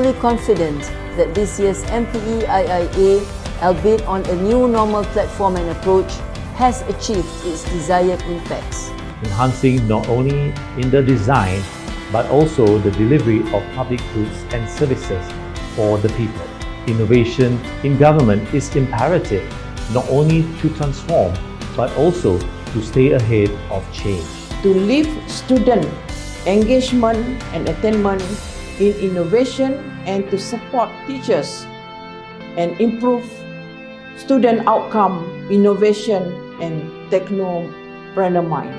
fully confident that this year's MPE-IIA, albeit on a new normal platform and approach, has achieved its desired impacts. Enhancing not only in the design but also the delivery of public goods and services for the people. Innovation in government is imperative not only to transform but also to stay ahead of change. To lift student engagement and attainment in innovation and to support teachers and improve student outcome, innovation and technopreneur mind.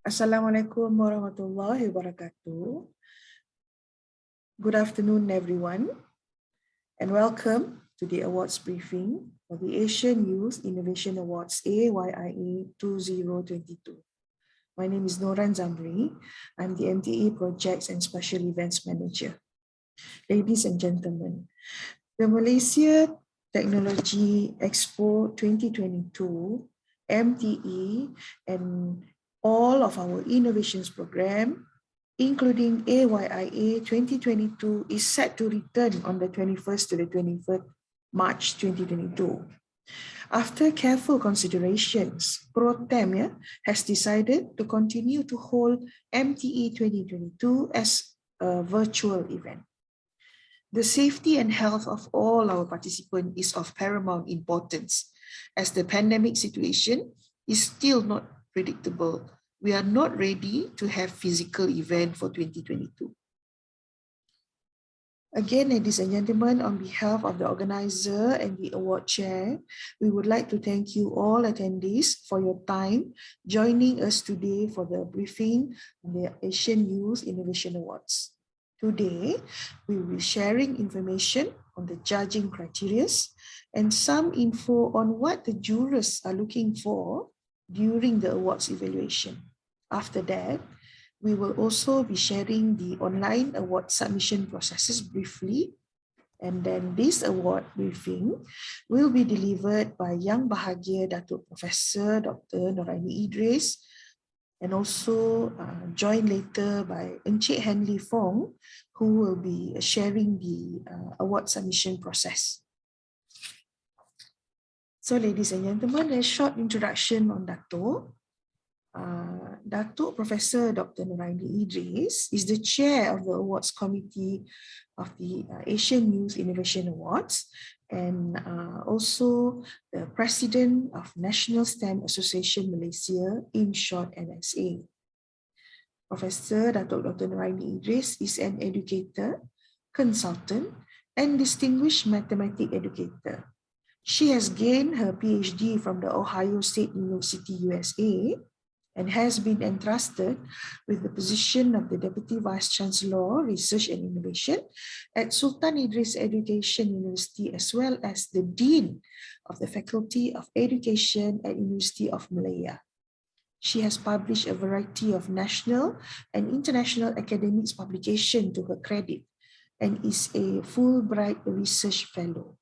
Assalamualaikum warahmatullahi wabarakatuh. Good afternoon, everyone, and welcome to the awards briefing for the Asian Youth Innovation Awards AYIA 2022. My name is Noran Zamri. I'm the MTE Projects and Special Events Manager. Ladies and gentlemen, the Malaysia Technology Expo 2022, MTE, and all of our innovations program, including AYIA 2022, is set to return on the 21st to the 23rd March 2022. After careful considerations, Pro-Tem has decided to continue to hold MTE 2022 as a virtual event. The safety and health of all our participants is of paramount importance, as the pandemic situation is still not predictable. We are not ready to have physical event for 2022. Again, ladies and gentlemen, on behalf of the organizer and the award chair, we would like to thank you all attendees for your time joining us today for the briefing on the Asian Youth Innovation Awards. Today, we will be sharing information on the judging criteria and some info on what the jurors are looking for during the awards evaluation. After that, we will also be sharing the online award submission processes briefly, and then this award briefing will be delivered by Yang Bahagia Datuk Professor Dr. Noraini Idris, and also joined later by Encik Henley Fong, who will be sharing the award submission process. So, ladies and gentlemen, a short introduction on Datuk. Datuk Professor Dr. Noraini Idris is the chair of the awards committee of the Asian Youth Innovation Awards, and also the president of National STEM Association Malaysia, in short NSA. Professor Datuk Dr. Noraini Idris is an educator, consultant, and distinguished mathematics educator. She has gained her PhD from the Ohio State University, USA, and has been entrusted with the position of the Deputy Vice Chancellor, Research and Innovation at Sultan Idris Education University, as well as the Dean of the Faculty of Education at University of Malaya. She has published a variety of national and international academics publications to her credit and is a Fulbright Research Fellow.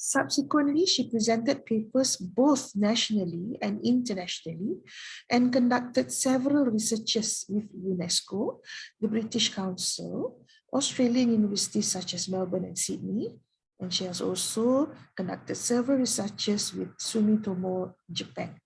Subsequently, she presented papers both nationally and internationally and conducted several researches with UNESCO, the British Council, Australian universities such as Melbourne and Sydney, and she has also conducted several researches with Sumitomo, Japan.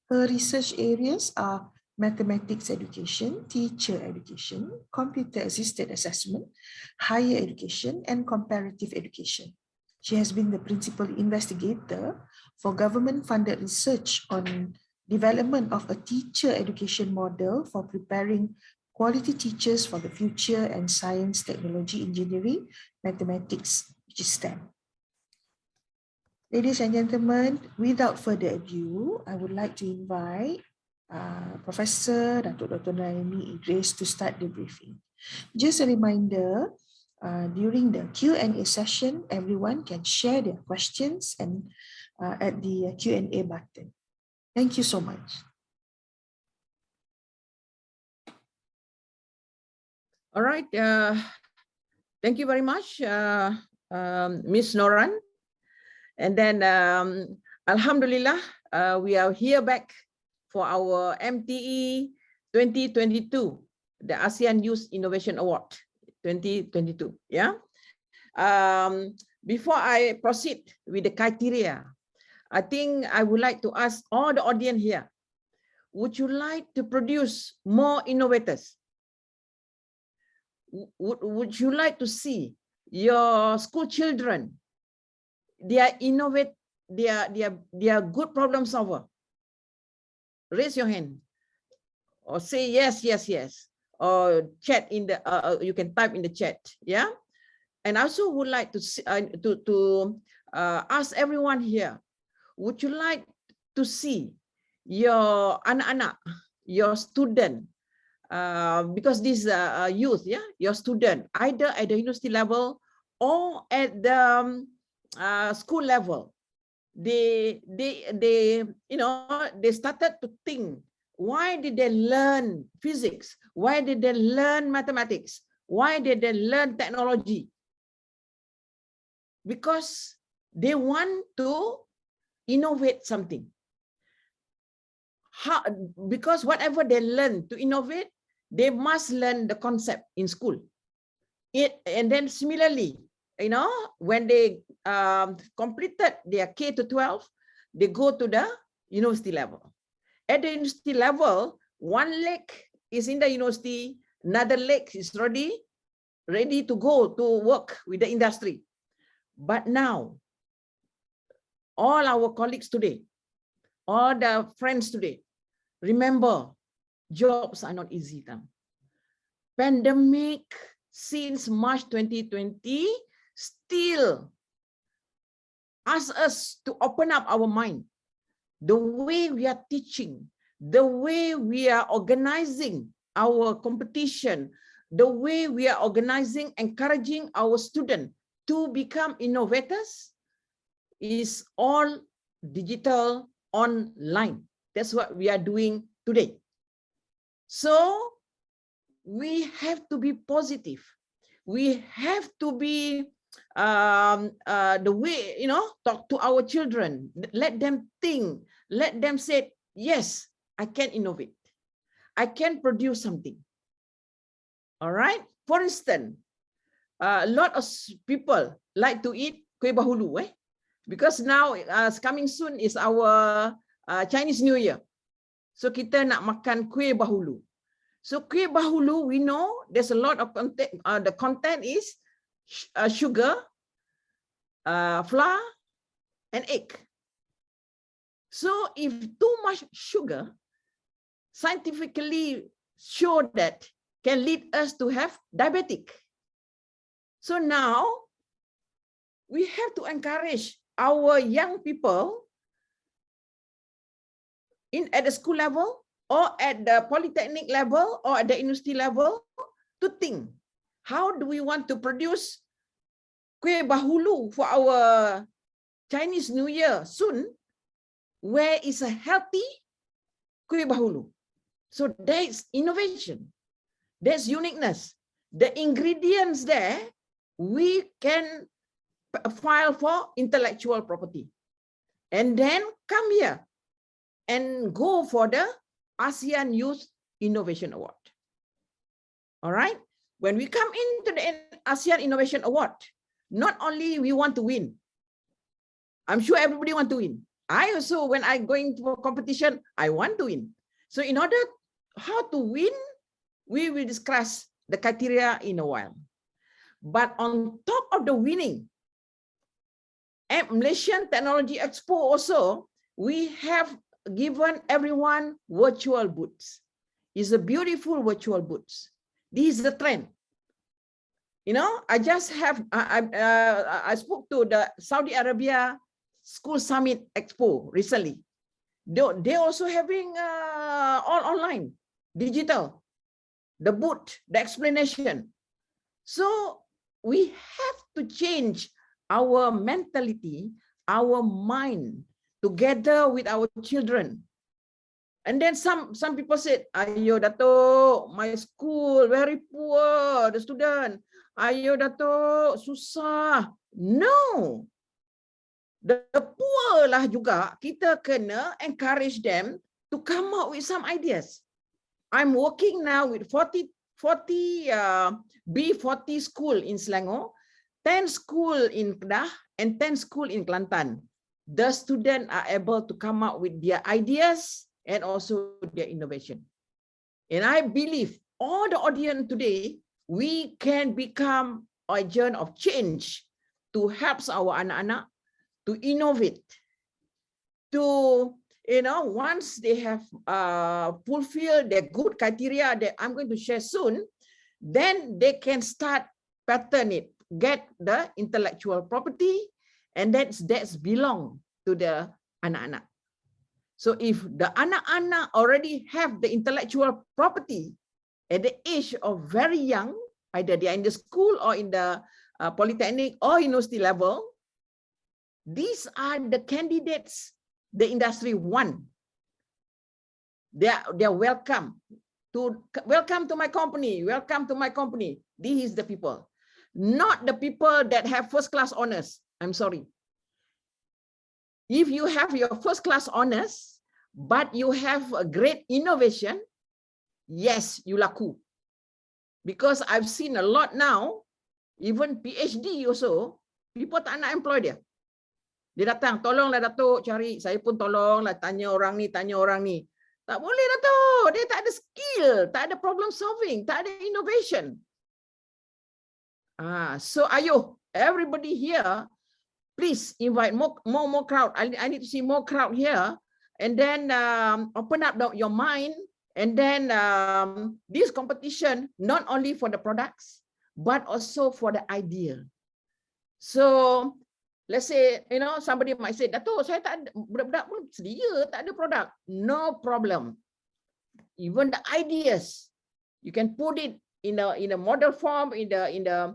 Her research areas are mathematics education, teacher education, computer-assisted assessment, higher education, and comparative education. She has been the principal investigator for government-funded research on development of a teacher education model for preparing quality teachers for the future and science, technology, engineering, mathematics, which is STEM. Ladies and gentlemen, without further ado, I would like to invite Professor Dr. Naomi Idris to start the briefing. Just a reminder, during the Q&A session, everyone can share their questions and at the Q&A button. Thank you so much. All right. Thank you very much, Ms. Noran. And then, Alhamdulillah, we are here back for our MTE 2022, the ASEAN Youth Innovation Award 2022. Yeah. Before I proceed with the criteria, I think I would like to ask all the audience here, would you like to produce more innovators? Would you like to see your school children, they are innovate, they are good problem solver? Raise your hand or say yes, yes, yes, or chat in the you can type in the chat. Yeah. And I also would like to ask everyone here, would you like to see your anak-anak, your student, because these youth, yeah, your student, either at the university level or at the school level, they you know, they started to think, why did they learn physics? Why did they learn mathematics? Why did they learn technology? Because they want to innovate something. How? Because whatever they learn to innovate, they must learn the concept in school. And then similarly, you know, when they completed their K to 12, they go to the university level. At the university level, one leg is in the university, another leg is ready to go to work with the industry. But now, all our colleagues today, all the friends today, remember, jobs are not easy. Pandemic since March 2020 still ask us to open up our mind. The way we are teaching, the way we are organizing our competition, the way we are organizing, encouraging our students to become innovators is all digital, online. That's what we are doing today. So we have to be positive. We have to be the way, you know, talk to our children, let them think, let them say, yes, I can innovate. I can produce something. All right. For instance, a lot of people like to eat kuih bahulu, because now coming soon is our Chinese New Year. So kita nak makan kuih bahulu. So kuih bahulu, we know there's a lot of content. The content is sugar, flour, and egg. So if too much sugar, scientifically show that can lead us to have diabetic. So now we have to encourage our young people at the school level or at the polytechnic level or at the university level to think, how do we want to produce kuih bahulu for our Chinese New Year soon, where is a healthy kuih bahulu? So there's innovation, there's uniqueness. The ingredients there, we can file for intellectual property. And then come here and go for the ASEAN Youth Innovation Award. All right. When we come into the ASEAN Innovation Award, not only we want to win, I'm sure everybody want to win. I also, when I going to a competition, I want to win. So in order how to win, we will discuss the criteria in a while. But on top of the winning, at Malaysian Technology Expo also, we have given everyone virtual booths. It's a beautiful virtual booths. This is the trend. You know, I just have, I spoke to the Saudi Arabia School Summit Expo recently. They're also having all online, digital, the booth, the explanation. So we have to change our mentality, our mind, together with our children. And then some people said, "Ayo Dato, my school very poor, the student. Ayo Dato, susah." No, the poor lah juga kita kena encourage them to come up with some ideas. I'm working now with 40 B40 school in Selangor, 10 school in Kedah, and 10 school in Kelantan. The students are able to come up with their ideas and also their innovation. And I believe all the audience today, we can become an agent of change to help our anak-anak to innovate, to, you know, once they have fulfilled their good criteria that I'm going to share soon, then they can start pattern it, get the intellectual property, and that's belong to the anak-anak. So if the anak-anak already have the intellectual property at the age of very young, either they are in the school or in the polytechnic or university level, these are the candidates the industry want. They are welcome to my company. Welcome to my company. This is the people, not the people that have first class honors. I'm sorry. If you have your first class honors, but you have a great innovation, yes, you laku. Because I've seen a lot now, even PhD also, people tak nak employ dia. Dia datang, tolonglah Datuk cari, saya pun tolonglah tanya orang ni, tanya orang ni. Tak boleh Datuk, dia tak ada skill, tak ada problem solving, tak ada innovation. So ayo, everybody here, please invite more crowd. I need to see more crowd here, and then open up your mind, and then this competition not only for the products, but also for the idea. So let's say, you know, somebody might say, Dato, saya tak ada, budak-budak pun sedia, tak ada produk. No problem. Even the ideas, you can put it in a model form, in the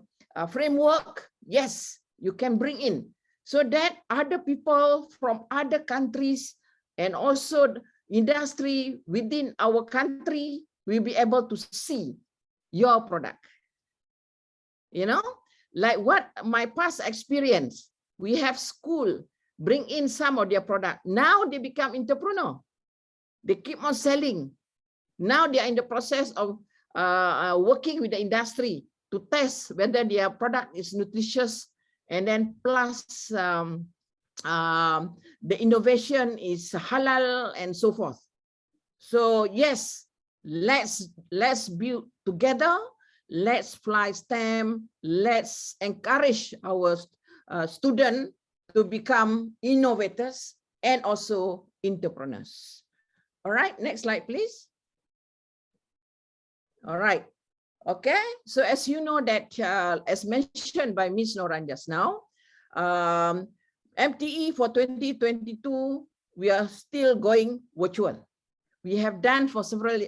framework. Yes, you can bring in, so that other people from other countries and also industry within our country will be able to see your product. You know, like what my past experience, we have school bring in some of their product. Now they become entrepreneur. They keep on selling. Now they are in the process of working with the industry to test whether their product is nutritious, and then plus the innovation is halal and so forth. So yes, let's build together. Let's fly STEM. Let's encourage our students to become innovators and also entrepreneurs. All right, next slide, please. All right. Okay, so as you know that, as mentioned by Ms. Noran just now, MTE for 2022, we are still going virtual. We have done for several,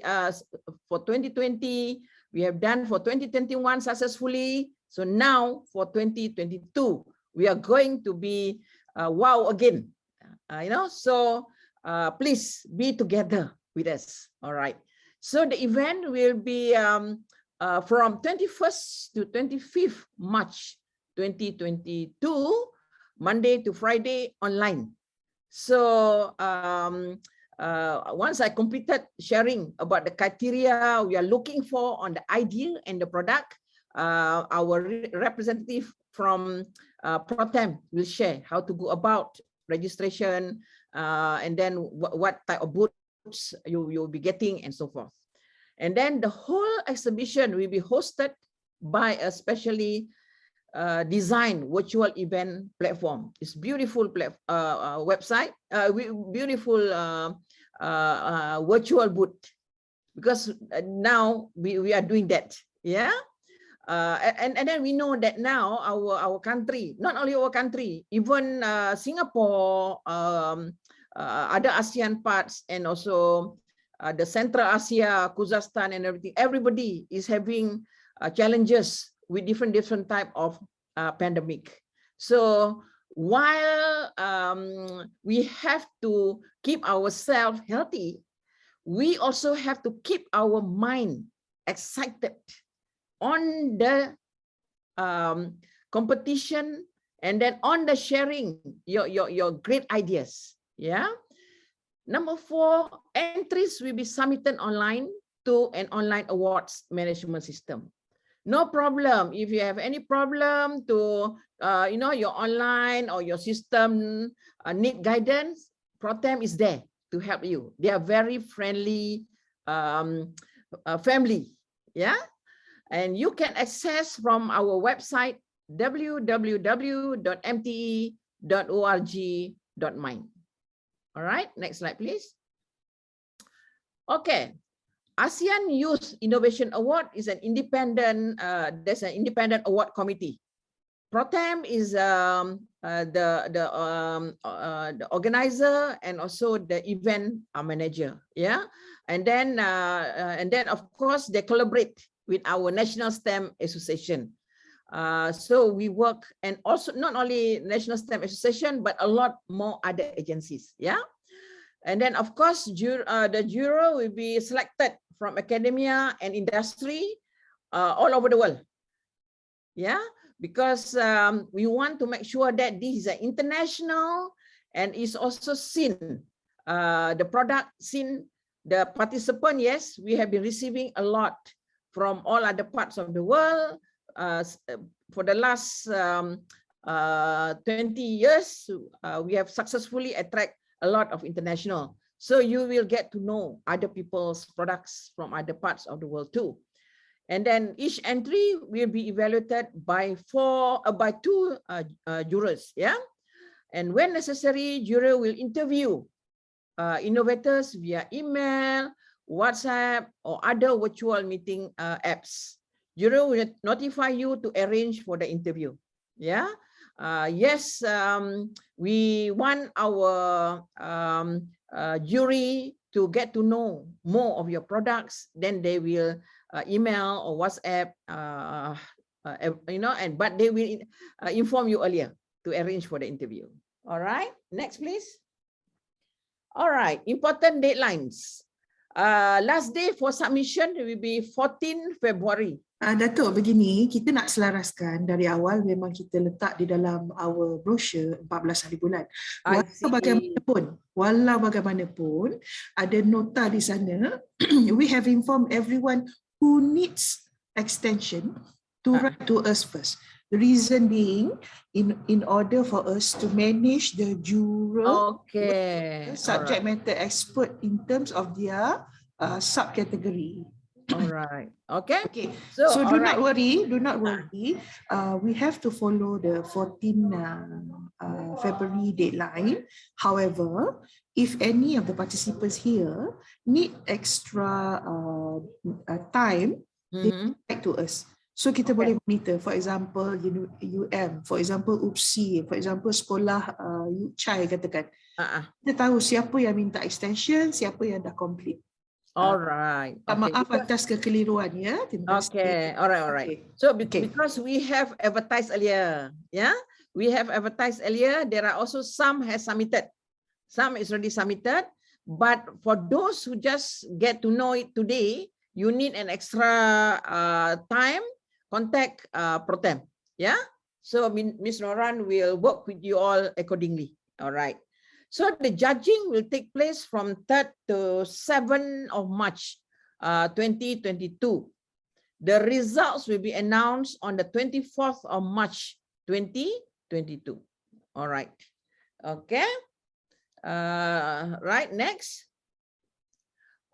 for 2020, we have done for 2021 successfully. So now for 2022, we are going to be wow again, you know, so please be together with us. All right. So the event will be from 21st to 25th March 2022, Monday to Friday online. So once I completed sharing about the criteria we are looking for on the idea and the product, our representative from ProTem will share how to go about registration, and then what type of booths you'll be getting and so forth. And then the whole exhibition will be hosted by a specially design virtual event platform. It's beautiful website, beautiful virtual booth, because now we are doing that. Yeah. And then we know that now our country, not only our country, even Singapore, other ASEAN parts, and also the Central Asia, Kazakhstan, and everything, everybody is having challenges with different type of pandemic. So while we have to keep ourselves healthy, we also have to keep our mind excited on the competition, and then on the sharing your great ideas. Yeah. Number 4, entries will be submitted online to an online awards management system. No problem. If you have any problem to, your online or your system need guidance, ProTem is there to help you. They are very friendly family. Yeah. And you can access from our website, www.mte.org.my. All right. Next slide, please. Okay. ASEAN Youth Innovation Award is an independent, there's an independent award committee. ProTem is the organizer and also the event manager. Yeah. And then of course they collaborate with our National STEM Association. So we work, and also not only National STEM Association, but a lot more other agencies. Yeah. And then of course, the jury will be selected from academia and industry all over the world. Yeah, because we want to make sure that this is an international and is also seen, the product seen, the participant. Yes, we have been receiving a lot from all other parts of the world. For the last 20 years, we have successfully attracted a lot of international. So you will get to know other people's products from other parts of the world too. And then each entry will be evaluated by 2 jurors. Yeah. And when necessary, jury will interview innovators via email, WhatsApp, or other virtual meeting apps. Jury will notify you to arrange for the interview. Yeah. Yes, we want our jury to get to know more of your products. Then they will email or WhatsApp, but they will inform you earlier to arrange for the interview. All right, next please. All right, important deadlines. Last day for submission will be 14 February. Datuk, begini, kita nak selaraskan dari awal, memang kita letak di dalam our brochure 14 hari bulan. Walau bagaimanapun, ada nota di sana, we have informed everyone who needs extension to write to us first. The reason being, in order for us to manage the juror, subject matter expert in terms of their subcategory. All right. Okay. So do not worry. We have to follow the 14 February deadline. However, if any of the participants here need extra time, they write to us. So kita boleh monitor. For example, for example, UPSI, for example, sekolah CHAI katakan. Kita tahu siapa yang minta extension, siapa yang dah complete. All right. Maaf atas kekeliruan ya. Okay. All right. So because we have advertised earlier, yeah, we have advertised earlier. There are also some has submitted, some is already submitted. But for those who just get to know it today, you need an extra time. Contact ProTem. Yeah. So Ms. Noran will work with you all accordingly. All right. So the judging will take place from 3rd to 7th of March 2022. The results will be announced on the 24th of March 2022. All right. Okay. Right, next.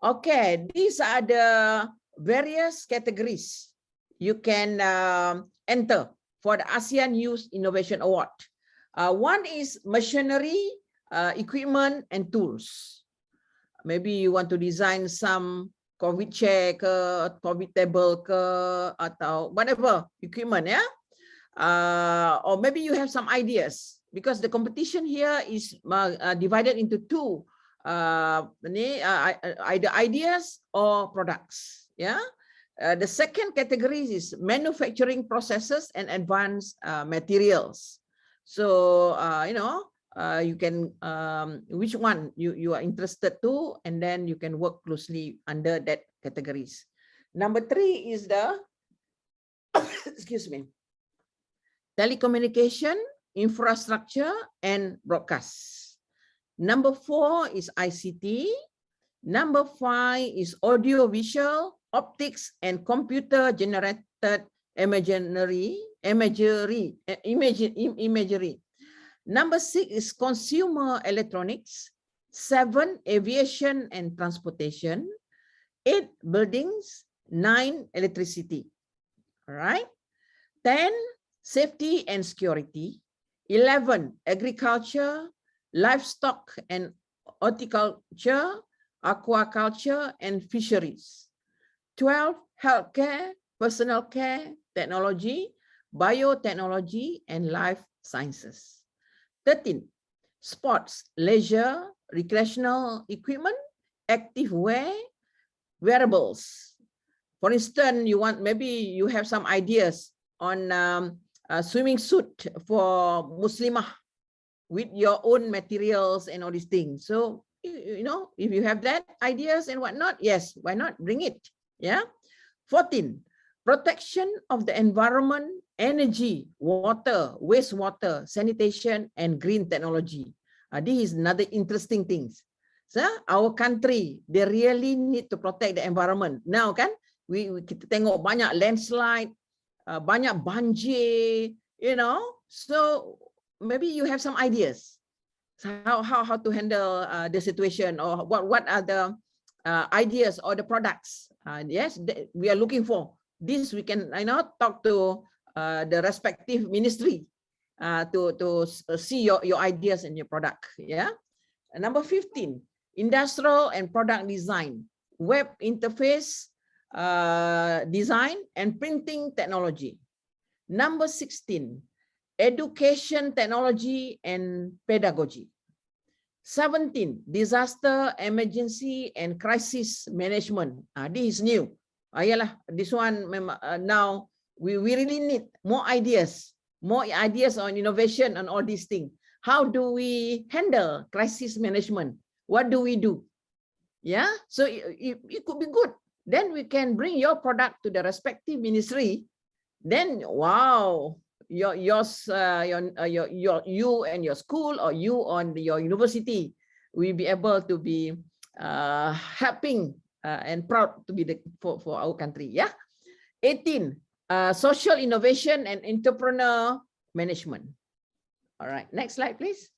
Okay, these are the various categories you can enter for the ASEAN Youth Innovation Award. One is machinery, equipment, and tools. Maybe you want to design some COVID chair ke, COVID table ke, atau whatever equipment, yeah. Or maybe you have some ideas, because the competition here is divided into two, either ideas or products. Yeah. The second category is manufacturing processes and advanced materials. So you can which one you are interested to, and then you can work closely under that categories. Number 3 is the excuse me, telecommunication, infrastructure, and broadcast. Number 4 is ICT. Number 5 is audio-visual, optics, and computer-generated imagery. Number 6 is consumer electronics. 7, aviation and transportation. 8, buildings. 9, electricity. All right. 10, safety and security. 11, agriculture, livestock and horticulture, aquaculture, and fisheries. 12, healthcare, personal care, technology, biotechnology, and life sciences. 13, sports, leisure, recreational equipment, active wear, wearables. For instance, maybe you have some ideas on a swimming suit for Muslimah with your own materials and all these things. So, if you have that ideas and whatnot, yes, why not bring it? Yeah. 14, protection of the environment, energy, water, wastewater, sanitation, and green technology. This is another interesting things. So, our country, they really need to protect the environment. Now, kan, kita tengok banyak landslide, banyak banjir, so maybe you have some ideas how to handle the situation, or what are the ideas or the products. Yes, we are looking for this. We can talk to the respective ministry to see your ideas and your product. Yeah. Number 15, industrial and product design, web interface design, and printing technology. Number 16, education technology and pedagogy. 17, disaster, emergency, and crisis management. This is new. This one now we really need more ideas on innovation and all these things. How do we handle crisis management? What do we do? Yeah, so it could be good. Then we can bring your product to the respective ministry. Then, wow, you and your school, or you on your university will be able to be helping and proud to be for our country. Yeah. 18, social innovation and entrepreneur management. All right, next slide, please.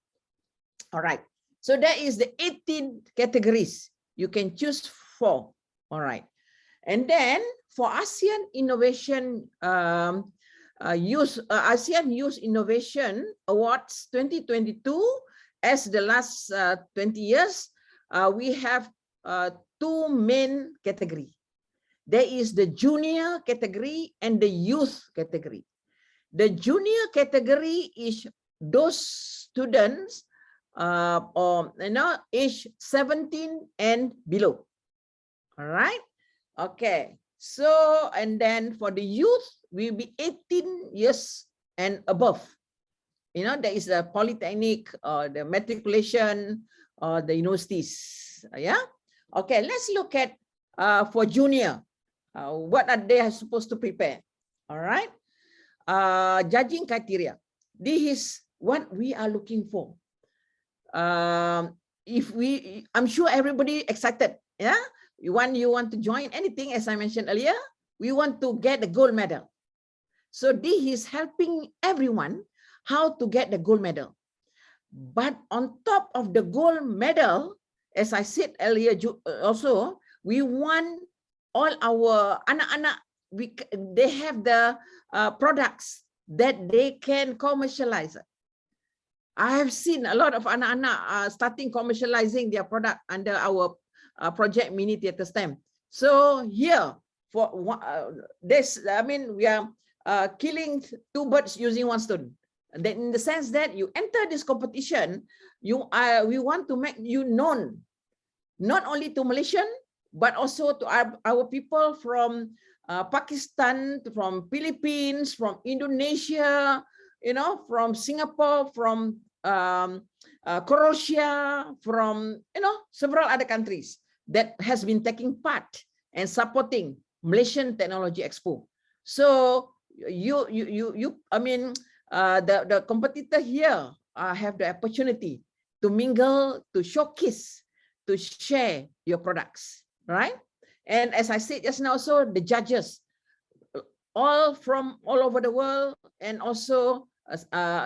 All right, so that is the 18 categories you can choose for. All right, and then for ASEAN Innovation ASEAN Youth Innovation Awards 2022, as the last 20 years, we have two main categories. There is the junior category and the youth category. The junior category is those students age 17 and below. All right. Okay. So, and then for the youth, will be 18 years and above. There is a polytechnic, or the matriculation, or the universities. Yeah. Okay. Let's look at for junior. What are they supposed to prepare? All right. judging criteria. This is what we are looking for. I'm sure everybody excited. Yeah, you want to join anything, as I mentioned earlier, we want to get the gold medal. So this is helping everyone how to get the gold medal. But on top of the gold medal, as I said earlier, also we want all our anak-anak, they have the products that they can commercialize. I have seen a lot of anak-anak starting commercializing their product under our project Mini Theatre STEM. So here, for this, I mean, we are killing two birds using one stone. And then in the sense that you enter this competition, we want to make you known, not only to Malaysian, but also to our people from Pakistan, from Philippines, from Indonesia, you know, from Singapore, from Croatia, from, you know, several other countries that has been taking part and supporting Malaysian Technology Expo. So I mean, the competitor here have the opportunity to mingle, to showcase, to share your products, right? And as I said just now, so the judges, all from all over the world, and also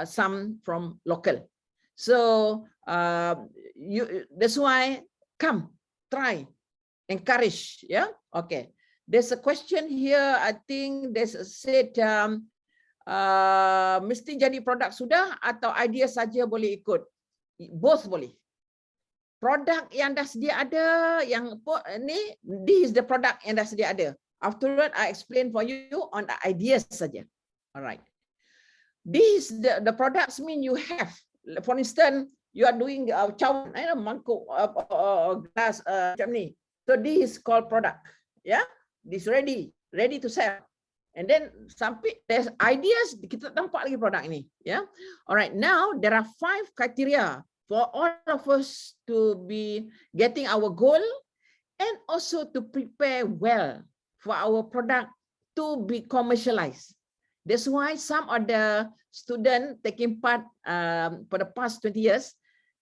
some from local. So that's why come, try, encourage, yeah, okay. There's a question here, I think there's said, mesti jadi produk sudah atau idea saja boleh ikut? Both boleh. Produk yang dah sedia ada, yang ni, this is the product yang dah sedia ada. Afterward, I explain for you on the ideas saja. Alright. This the products mean you have. For instance, you are doing cawan, mangkuk, glass, macam ni. So this is called product. Yeah. This ready to sell. And then sampai there's ideas, kita nampak lagi produk ini. Yeah. Alright. Now there are 5 criteria for all of us to be getting our goal, and also to prepare well for our product to be commercialized. That's why some of the students taking part for the past 20 years,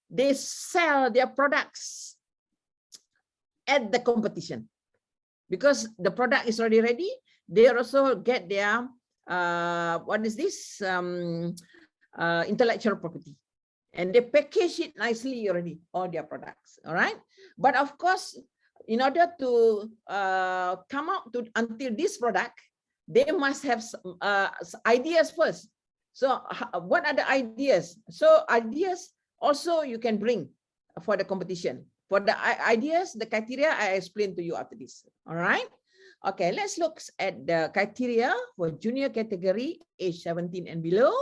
they sell their products at the competition. Because the product is already ready, they also get their, what is this? Intellectual property. And they package it nicely already, all their products, all right? But of course, in order to come out to until this product, they must have ideas first. So what are the ideas? So ideas also you can bring for the competition. For the ideas, the criteria I explained to you after this. All right. Okay, let's look at the criteria for junior category, age 17 and below,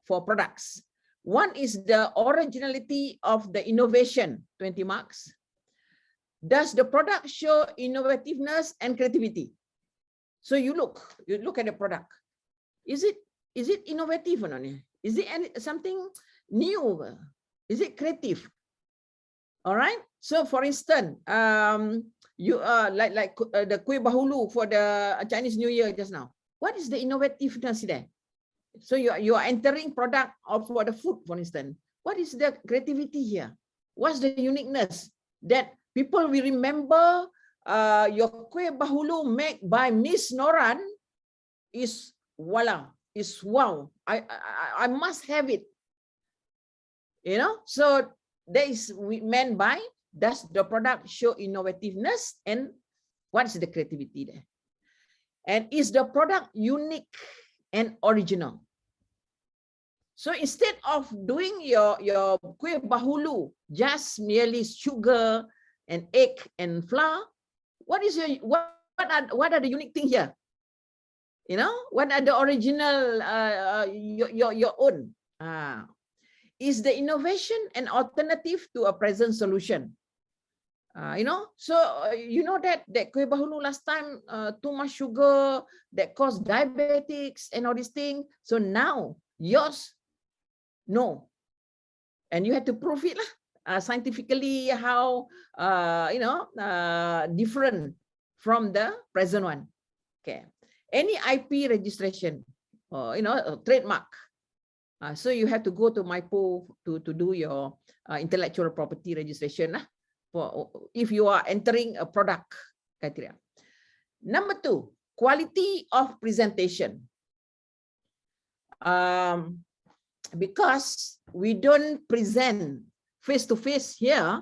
for products. One is the originality of the innovation, 20 marks. Does the product show innovativeness and creativity? So you look at the product. Is it innovative or not? Is it something new? Is it creative? All right. So for instance, you like the kuih bahulu for the Chinese New Year just now. What is the innovativeness there? So you are entering product for the food, for instance. What is the creativity here? What's the uniqueness that people will remember? Your kuih bahulu made by Miss Noran is voila, is wow. I must have it. You know, so that is meant by, does the product show innovativeness, and what is the creativity there? And is the product unique and original? So instead of doing your kuih bahulu just merely sugar and egg and flour, what are the unique thing here? You know, what are the original your own? Is the innovation an alternative to a present solution? You know, so you know that kuih bahulu last time too much sugar that caused diabetics and all these things. So now yours, no, and you have to prove it scientifically how you know, different from the present one. Okay, any IP registration? trademark. So you have to go to MyPo to do your intellectual property registration for if you are entering a product criteria. Number 2, quality of presentation. Because we don't present face-to-face here,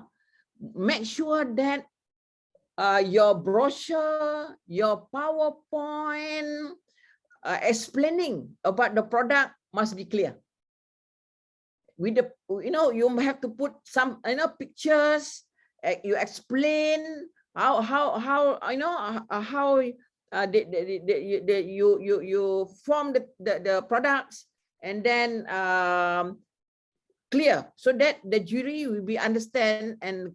make sure that your brochure, your PowerPoint, explaining about the product must be clear. With the, you have to put some, pictures. You explain how you form the products, and then clear, so that the jury will be understand, and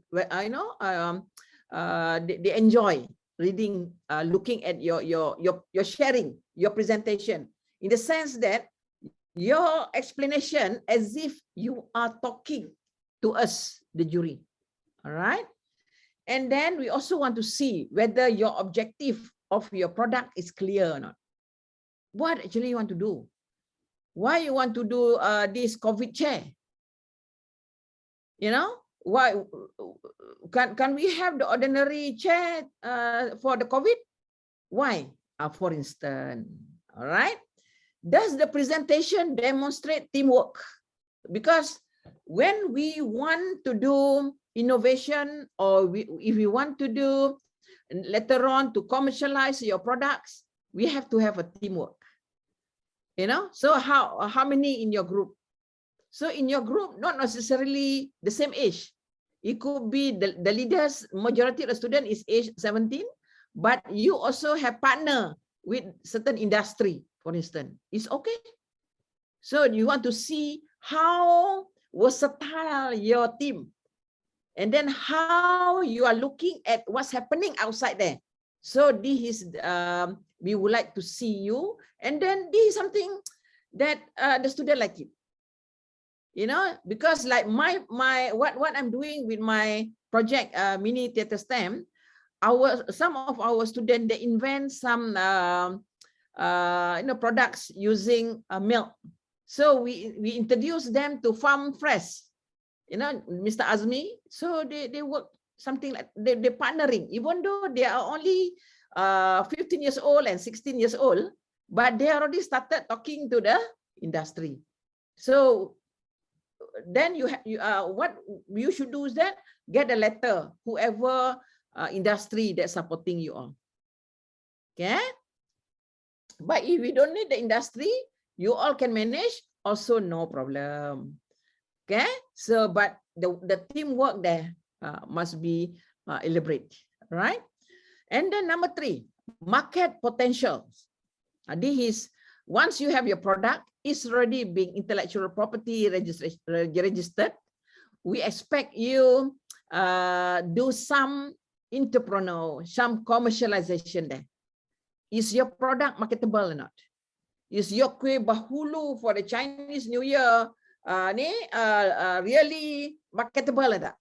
they enjoy reading, looking at your sharing, your presentation, in the sense that your explanation as if you are talking to us, the jury. All right. And then we also want to see whether your objective of your product is clear or not. What actually you want to do? Why you want to do this COVID chair? Why can we have the ordinary chair for the COVID? Why? For instance, all right. Does the presentation demonstrate teamwork? Because when we want to do innovation, or if we want to do later on to commercialize your products, we have to have a teamwork. So how many in your group? So in your group, not necessarily the same age. It could be the leaders, majority of the student is age 17, but you also have partner with certain industry, for instance. It's okay. So you want to see how versatile your team, and then how you are looking at what's happening outside there. So this is, we would like to see you, and then this is something that the student like it. Because like what I'm doing with my project, mini theater STEM, some of our students, they invent some products using milk. So we introduce them to Farm Fresh, Mr. Azmi. So they work something like they're partnering, even though they are only 15 years old and 16 years old, but they already started talking to the industry. So then what you should do is that get a letter, whoever industry that's supporting you all. Okay. But if you don't need the industry, you all can manage, also no problem. Okay. So, but the teamwork there must be elaborate, right? And then number 3, market potentials. This is, once you have your product, it's already being intellectual property registered. We expect you do some entrepreneur, some commercialization there. Is your product marketable or not? Is your kue bahulu for the Chinese New Year really marketable or not?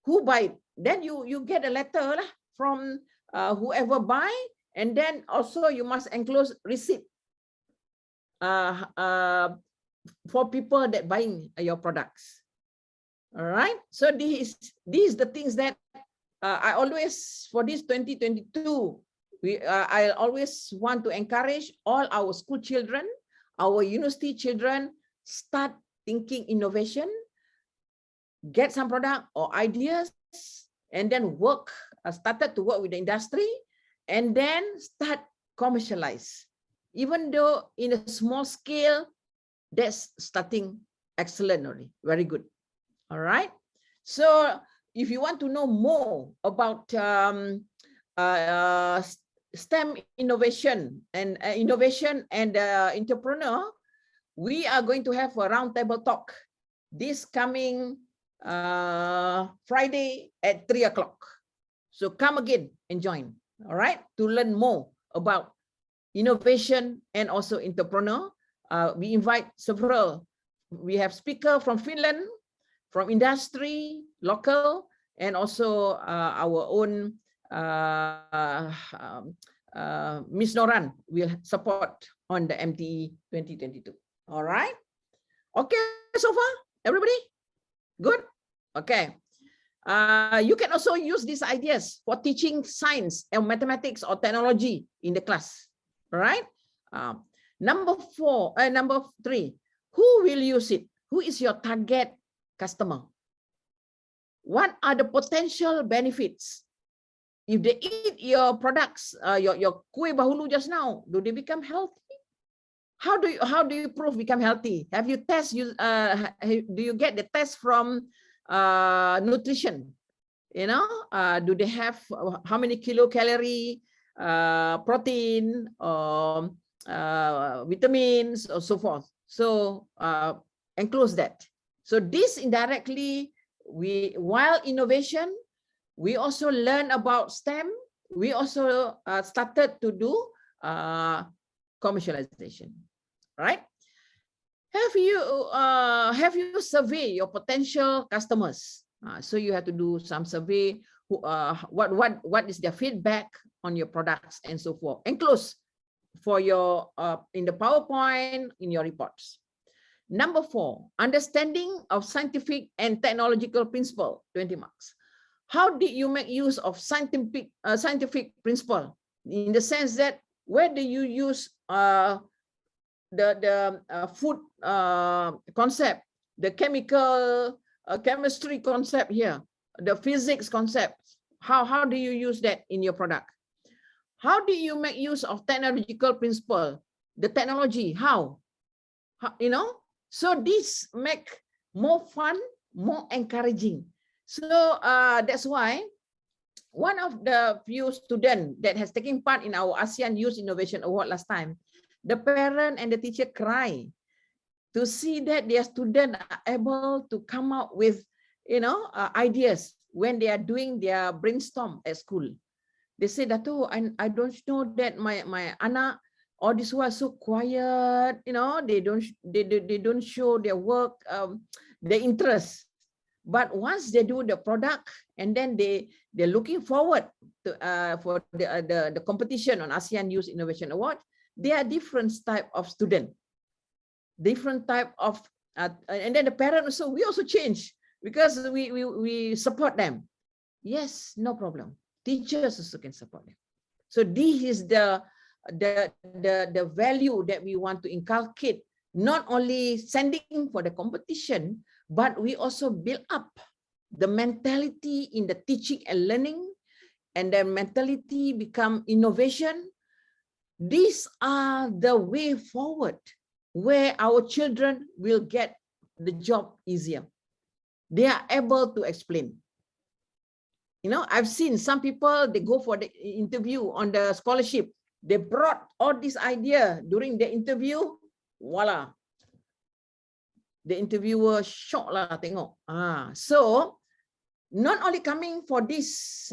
Who buy it? Then you get a letter from whoever buy, and then also you must enclose receipt for people that buying your products. All right. So these the things that I always, for this 2022, I always want to encourage all our school children, our university children, start thinking innovation, get some product or ideas, and then started to work with the industry, and then start commercialize. Even though in a small scale, that's starting excellent already, very good. All right. So if you want to know more about STEM innovation and entrepreneur, we are going to have a roundtable talk this coming Friday at 3 o'clock. So come again and join. All right, to learn more about innovation and also entrepreneur. We invite several. We have speaker from Finland, from industry, local, and also our own Miss Noran will support on the MTE 2022. All right. Okay, so far, everybody? Good? Okay. You can also use these ideas for teaching science and mathematics or technology in the class. All right. Number 3, who will use it? Who is your target customer? What are the potential benefits? If they eat your products, your kuih bahulu just now, do they become healthy? How do you prove become healthy? Have you do you get the test from nutrition? You know, do they have how many kilocalorie, protein, or vitamins, or so forth? So enclose that. So this indirectly, while innovation, we also learn about STEM. We also started to do commercialization, right? Have you surveyed your potential customers? So you have to do some survey. What is their feedback on your products and so forth. Enclose for your in the PowerPoint, in your reports. Number 4, understanding of scientific and technological principle, 20 marks. How did you make use of scientific principle? In the sense that, where do you use the food concept, the chemistry concept here, the physics concept? How do you use that in your product? How do you make use of technological principle? The technology, how you know? So this make more fun, more encouraging. So that's why one of the few students that has taken part in our ASEAN Youth Innovation Award last time, the parent and the teacher cry to see that their students are able to come up with, you know, ideas when they are doing their brainstorm at school. They say that, oh, I don't know that my anak, all this was so quiet, you know, they don't show their work, their interest. But once they do the product, and then they're looking forward to for the competition on ASEAN Youth Innovation Award, there are different type of student, different type of, and then the parent also, we also change, because we support them. Yes, no problem. Teachers also can support them. So this is the value that we want to inculcate, not only sending for the competition, but we also build up the mentality in the teaching and learning, and the mentality become innovation. These are the way forward, where our children will get the job easier. They are able to explain. You know, I've seen some people, they go for the interview on the scholarship. They brought all this idea during the interview. Voila. The interviewer shocked lah tengok. So not only coming for this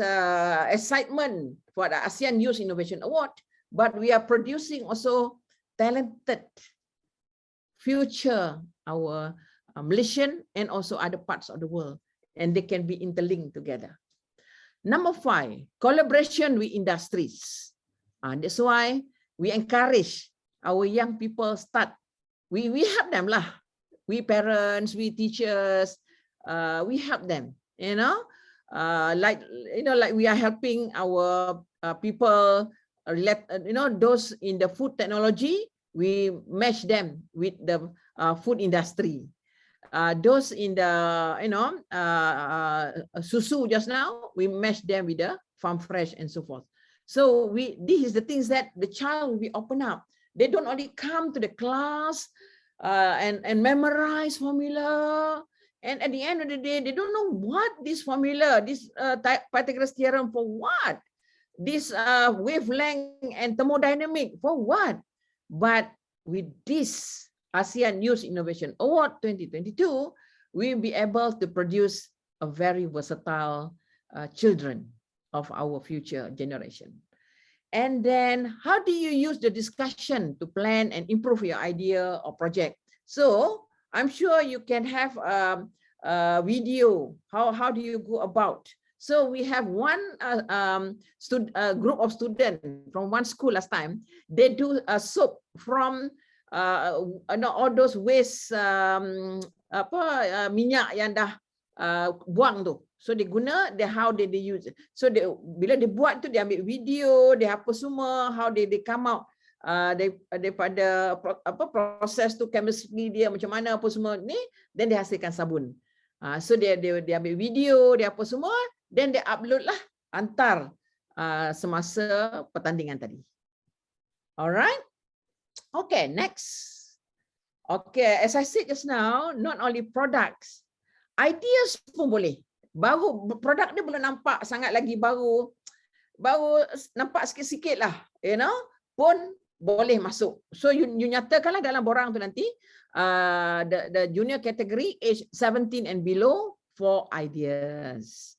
excitement for the ASEAN Youth Innovation Award, but we are producing also talented future, our Malaysian and also other parts of the world, and they can be interlinked together. Number 5, collaboration with industries. That's why we encourage our young people start. We help them lah. We parents, we teachers, we help them. You know, like we are helping our people, those in the food technology. We match them with the food industry. Those in the susu just now, we match them with the farm fresh and so forth. So this is the things that the child will be open up. They don't only come to the class and memorize formula, and at the end of the day, they don't know what this formula, this Pythagoras theorem for what, this wavelength and thermodynamic for what. But with this ASEAN Youth Innovation Award 2022, we'll be able to produce a very versatile children of our future generation. And then, how do you use the discussion to plan and improve your idea or project? So I'm sure you can have a video. How do you go about? So we have one group of students from one school last time. They do a soap from all those waste minyak yang dah buang tu. So dia guna, how they use it. So bila dia buat tu, dia ambil video, dia apa semua, how they come out daripada proses tu, chemistry dia macam mana apa semua ni, then dia hasilkan sabun. So dia ambil video, dia apa semua, then dia upload lah, hantar semasa pertandingan tadi. Alright. Okay, next. Okay, as I said just now, not only products, ideas pun boleh. Baru produk dia belum nampak sangat lagi, baru nampak sikit-sikit lah, you know, pun boleh masuk. So you nyatakanlah dalam borang tu nanti, the junior category age 17 and below for ideas.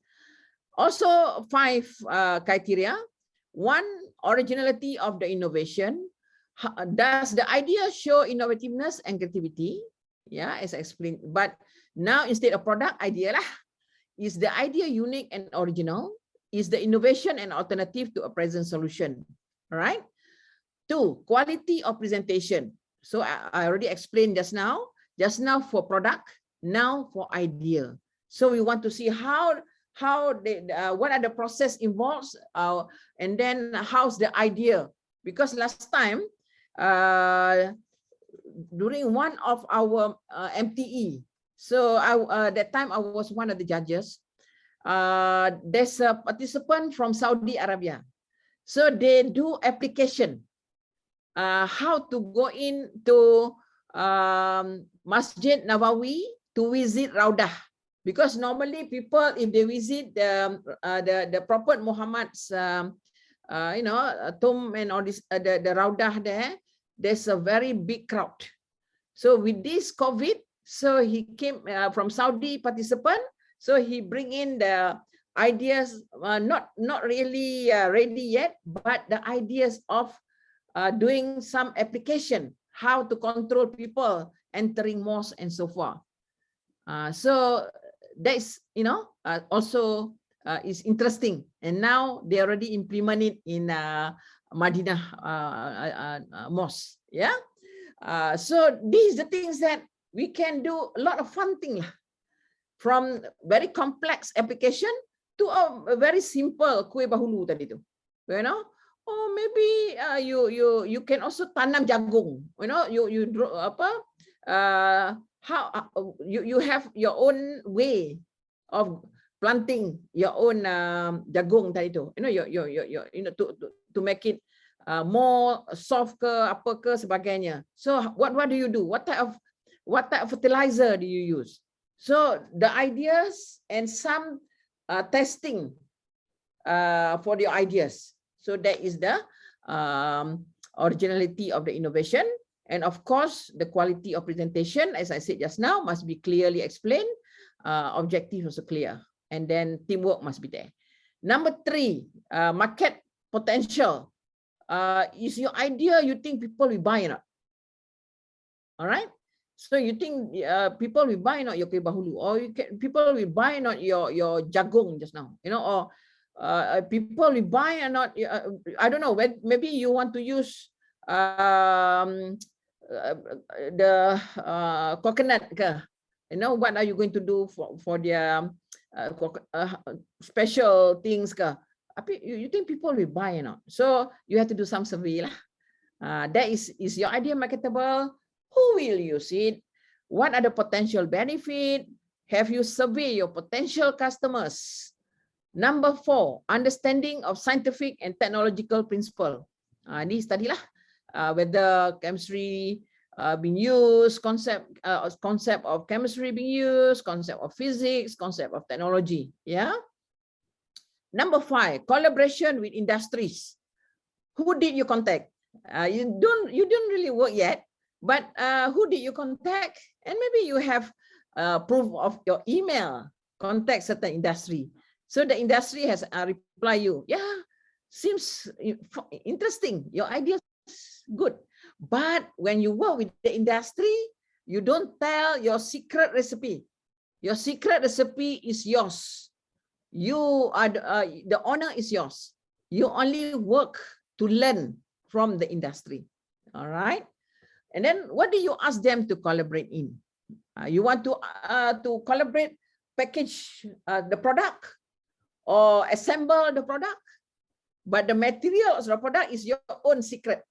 Also 5 criteria. 1, originality of the innovation. Does the idea show innovativeness and creativity? Yeah, as I explained. But now instead of product, idea lah. Is the idea unique and original? Is the innovation an alternative to a present solution? All right. 2, quality of presentation. So I already explained just now for product, now for idea. So we want to see what are the process involved, and then how's the idea. Because last time, during one of our MTE, so that time I was one of the judges. There's a participant from Saudi Arabia. So they do application, how to go into Masjid Nabawi to visit Raudah. Because normally people, if they visit the Prophet Muhammad's tomb and all this, the Raudah there, there's a very big crowd. So with this COVID, so he came from Saudi participant. So he bring in the ideas, not really ready yet, but the ideas of doing some application, how to control people entering mosque and so forth. So that's, also is interesting. And now they already implement it in Madinah mosque. Yeah. So these are the things that we can do a lot of fun things, from very complex application to a very simple kue bahulu tadi tu. You know, or maybe you can also tanam jagung. You know, you you have your own way of planting your own jagung tadi tu. You know, to make it more soft ke apa ke sebagainya. So what do you do? What type of fertilizer do you use? So the ideas and some testing for the ideas. So that is the originality of the innovation. And of course, the quality of presentation, as I said just now, must be clearly explained. Objective also clear. And then teamwork must be there. Number 3, market potential. Is your idea, you think people will buy or not? All right. So you think people will buy not your kue bahulu, or people will buy not your jagung just now, you know, or people will buy or not. I don't know. Maybe you want to use the coconut. You know, what are you going to do for their special things? You think people will buy or not? So you have to do some survey lah. That is your idea marketable? Who will use it? What are the potential benefits? Have you surveyed your potential customers? Number 4, understanding of scientific and technological principle. Ini study lah whether chemistry being used, concept of chemistry being used, concept of physics, concept of technology. Yeah. Number 5, collaboration with industries. Who did you contact? You don't really work yet. But who did you contact? And maybe you have proof of your email, contact certain industry. So the industry has reply you, yeah, seems interesting. Your idea is good. But when you work with the industry, you don't tell your secret recipe. Your secret recipe is yours. You are the honor is yours. You only work to learn from the industry. All right. And then what do you ask them to collaborate in? You want to collaborate, package the product or assemble the product, but the materials of the product is your own secret.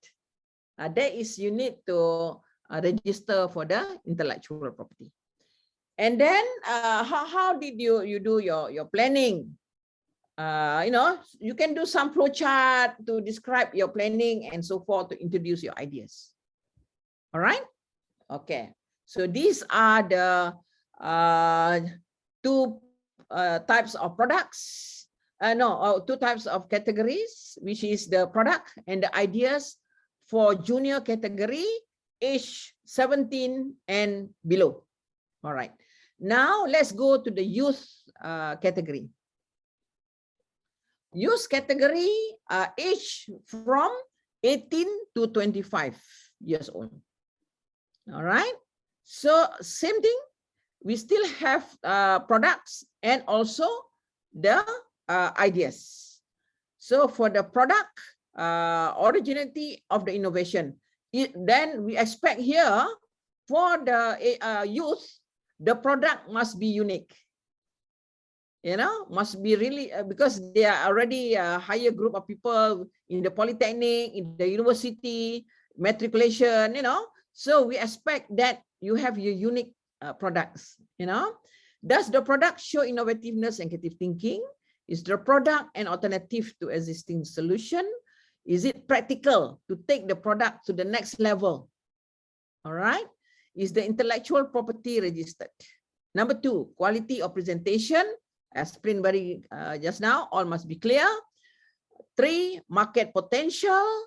That is, you need to register for the intellectual property. And then how did you do your planning? You can do some flow chart to describe your planning and so forth to introduce your ideas. All right. Okay. So these are the two types of products. Two types of categories, which is the product and the ideas for junior category, age 17 and below. All right. Now let's go to the youth category. Youth category age from 18 to 25 years old. All right. So same thing, we still have products and also the ideas. So for the product, originality of the innovation, then we expect here for the youth, the product must be unique. Must be really, because they are already a higher group of people in the polytechnic, in the university, matriculation, so we expect that you have your unique products. Does the product show innovativeness and creative thinking? Is the product an alternative to existing solution? Is it practical to take the product to the next level? All right. Is the intellectual property registered? Number 2, quality of presentation. As explained very just now, all must be clear. 3, market potential.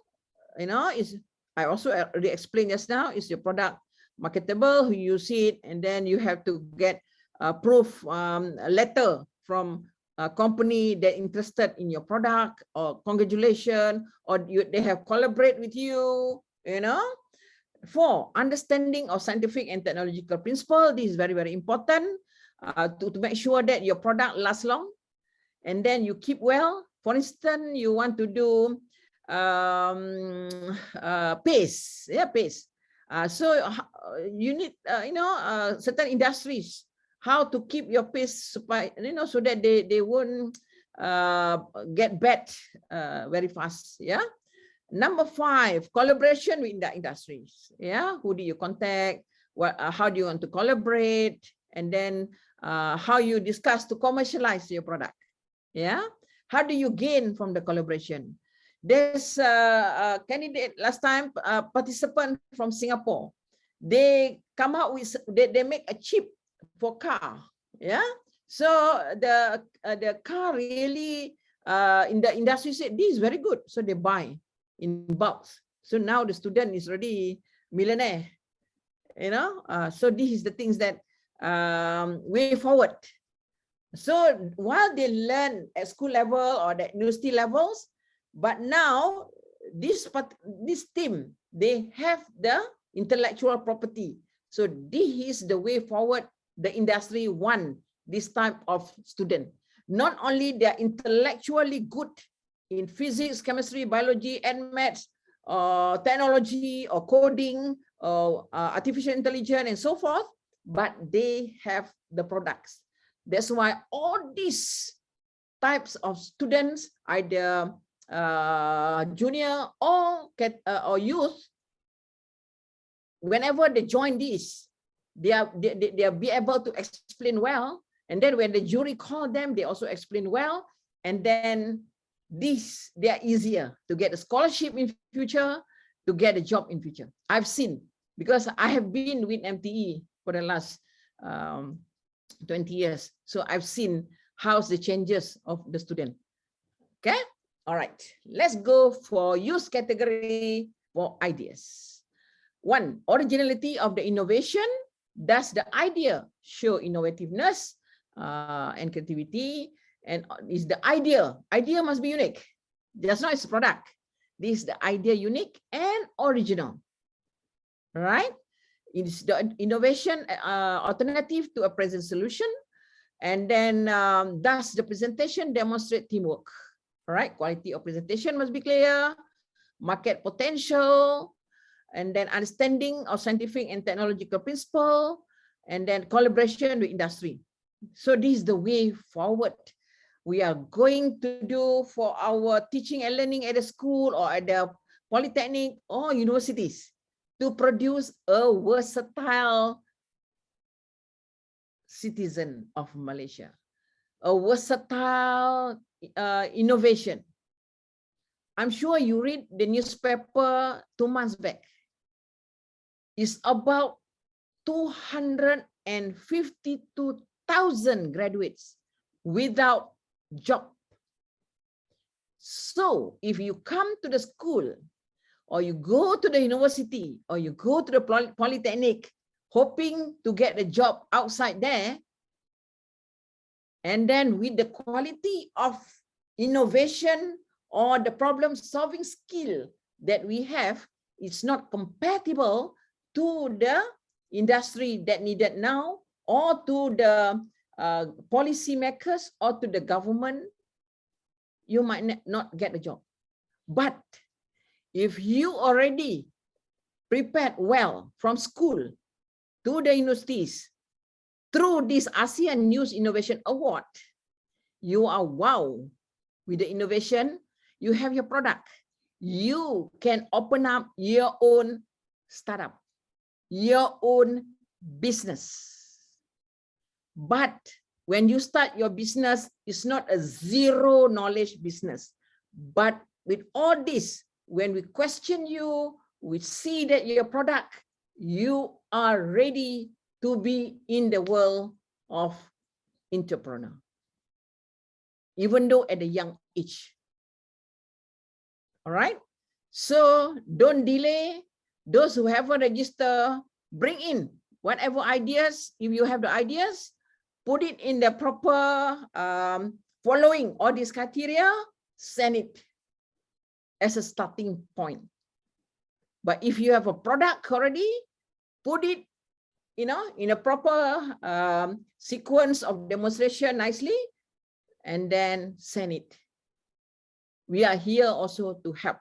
I also already explained just now, is your product marketable, who use it, and then you have to get a proof letter from a company that interested in your product, or congratulations, or they have collaborate with you. 4, understanding of scientific and technological principle. This is very, very important to make sure that your product lasts long, and then you keep well. For instance, you want to do paste, paste. So you need certain industries, how to keep your paste supply, so that they won't get bad very fast. Number 5, collaboration with the industries. Who do you contact? How do you want to collaborate? And then how you discuss to commercialize your product. How do you gain from the collaboration? There's a candidate last time, participant from Singapore. They come out with, they make a chip for car. So the car really in the industry said this is very good, so they buy in bulks. So now the student is already millionaire. So this is the things that way forward. So while they learn at school level or the university levels, but now this team, they have the intellectual property. So this is the way forward. The industry want this type of student. Not only they're intellectually good in physics, chemistry, biology, and maths, technology, or coding, or artificial intelligence, and so forth, but they have the products. That's why all these types of students, either junior or youth, whenever they join this, they'll be able to explain well. And then when the jury call them, they also explain well. And then they are easier to get a scholarship in future, to get a job in future. I've seen, because I have been with MTE for the last 20 years. So I've seen how's the changes of the student. Okay. All right. Let's go for use category for ideas. 1, originality of the innovation. Does the idea show innovativeness and creativity? And is the idea must be unique. Just not its product. This is the idea unique and original. Right? It's the innovation alternative to a present solution. And then does the presentation demonstrate teamwork? All right, quality of presentation must be clear. Market potential. and then understanding of scientific and technological principle, and then collaboration with industry. So this is the way forward we are going to do for our teaching and learning at the school or at the polytechnic or universities to produce a versatile citizen of Malaysia, a versatile innovation. I'm sure you read the newspaper 2 months back. It's about 252,000 graduates without job. So if you come to the school or you go to the university or you go to the polytechnic hoping to get a job outside there, and then with the quality of innovation or the problem solving skill that we have, it's not compatible to the industry that needed now or to the policy makers or to the government, you might not get a job. But if you already prepared well from school to the universities through this ASEAN News Innovation Award, you are wow with the innovation. You have your product. You can open up your own startup, your own business. But when you start your business, it's not a zero knowledge business. But with all this, when we question you, we see that your product, you are ready to be in the world of entrepreneur, even though at a young age. All right. So don't delay. Those who haven't registered, bring in whatever ideas. If you have the ideas, put it in the proper following all these criteria, send it as a starting point. But if you have a product already, put it, in a proper sequence of demonstration nicely, and then send it. We are here also to help.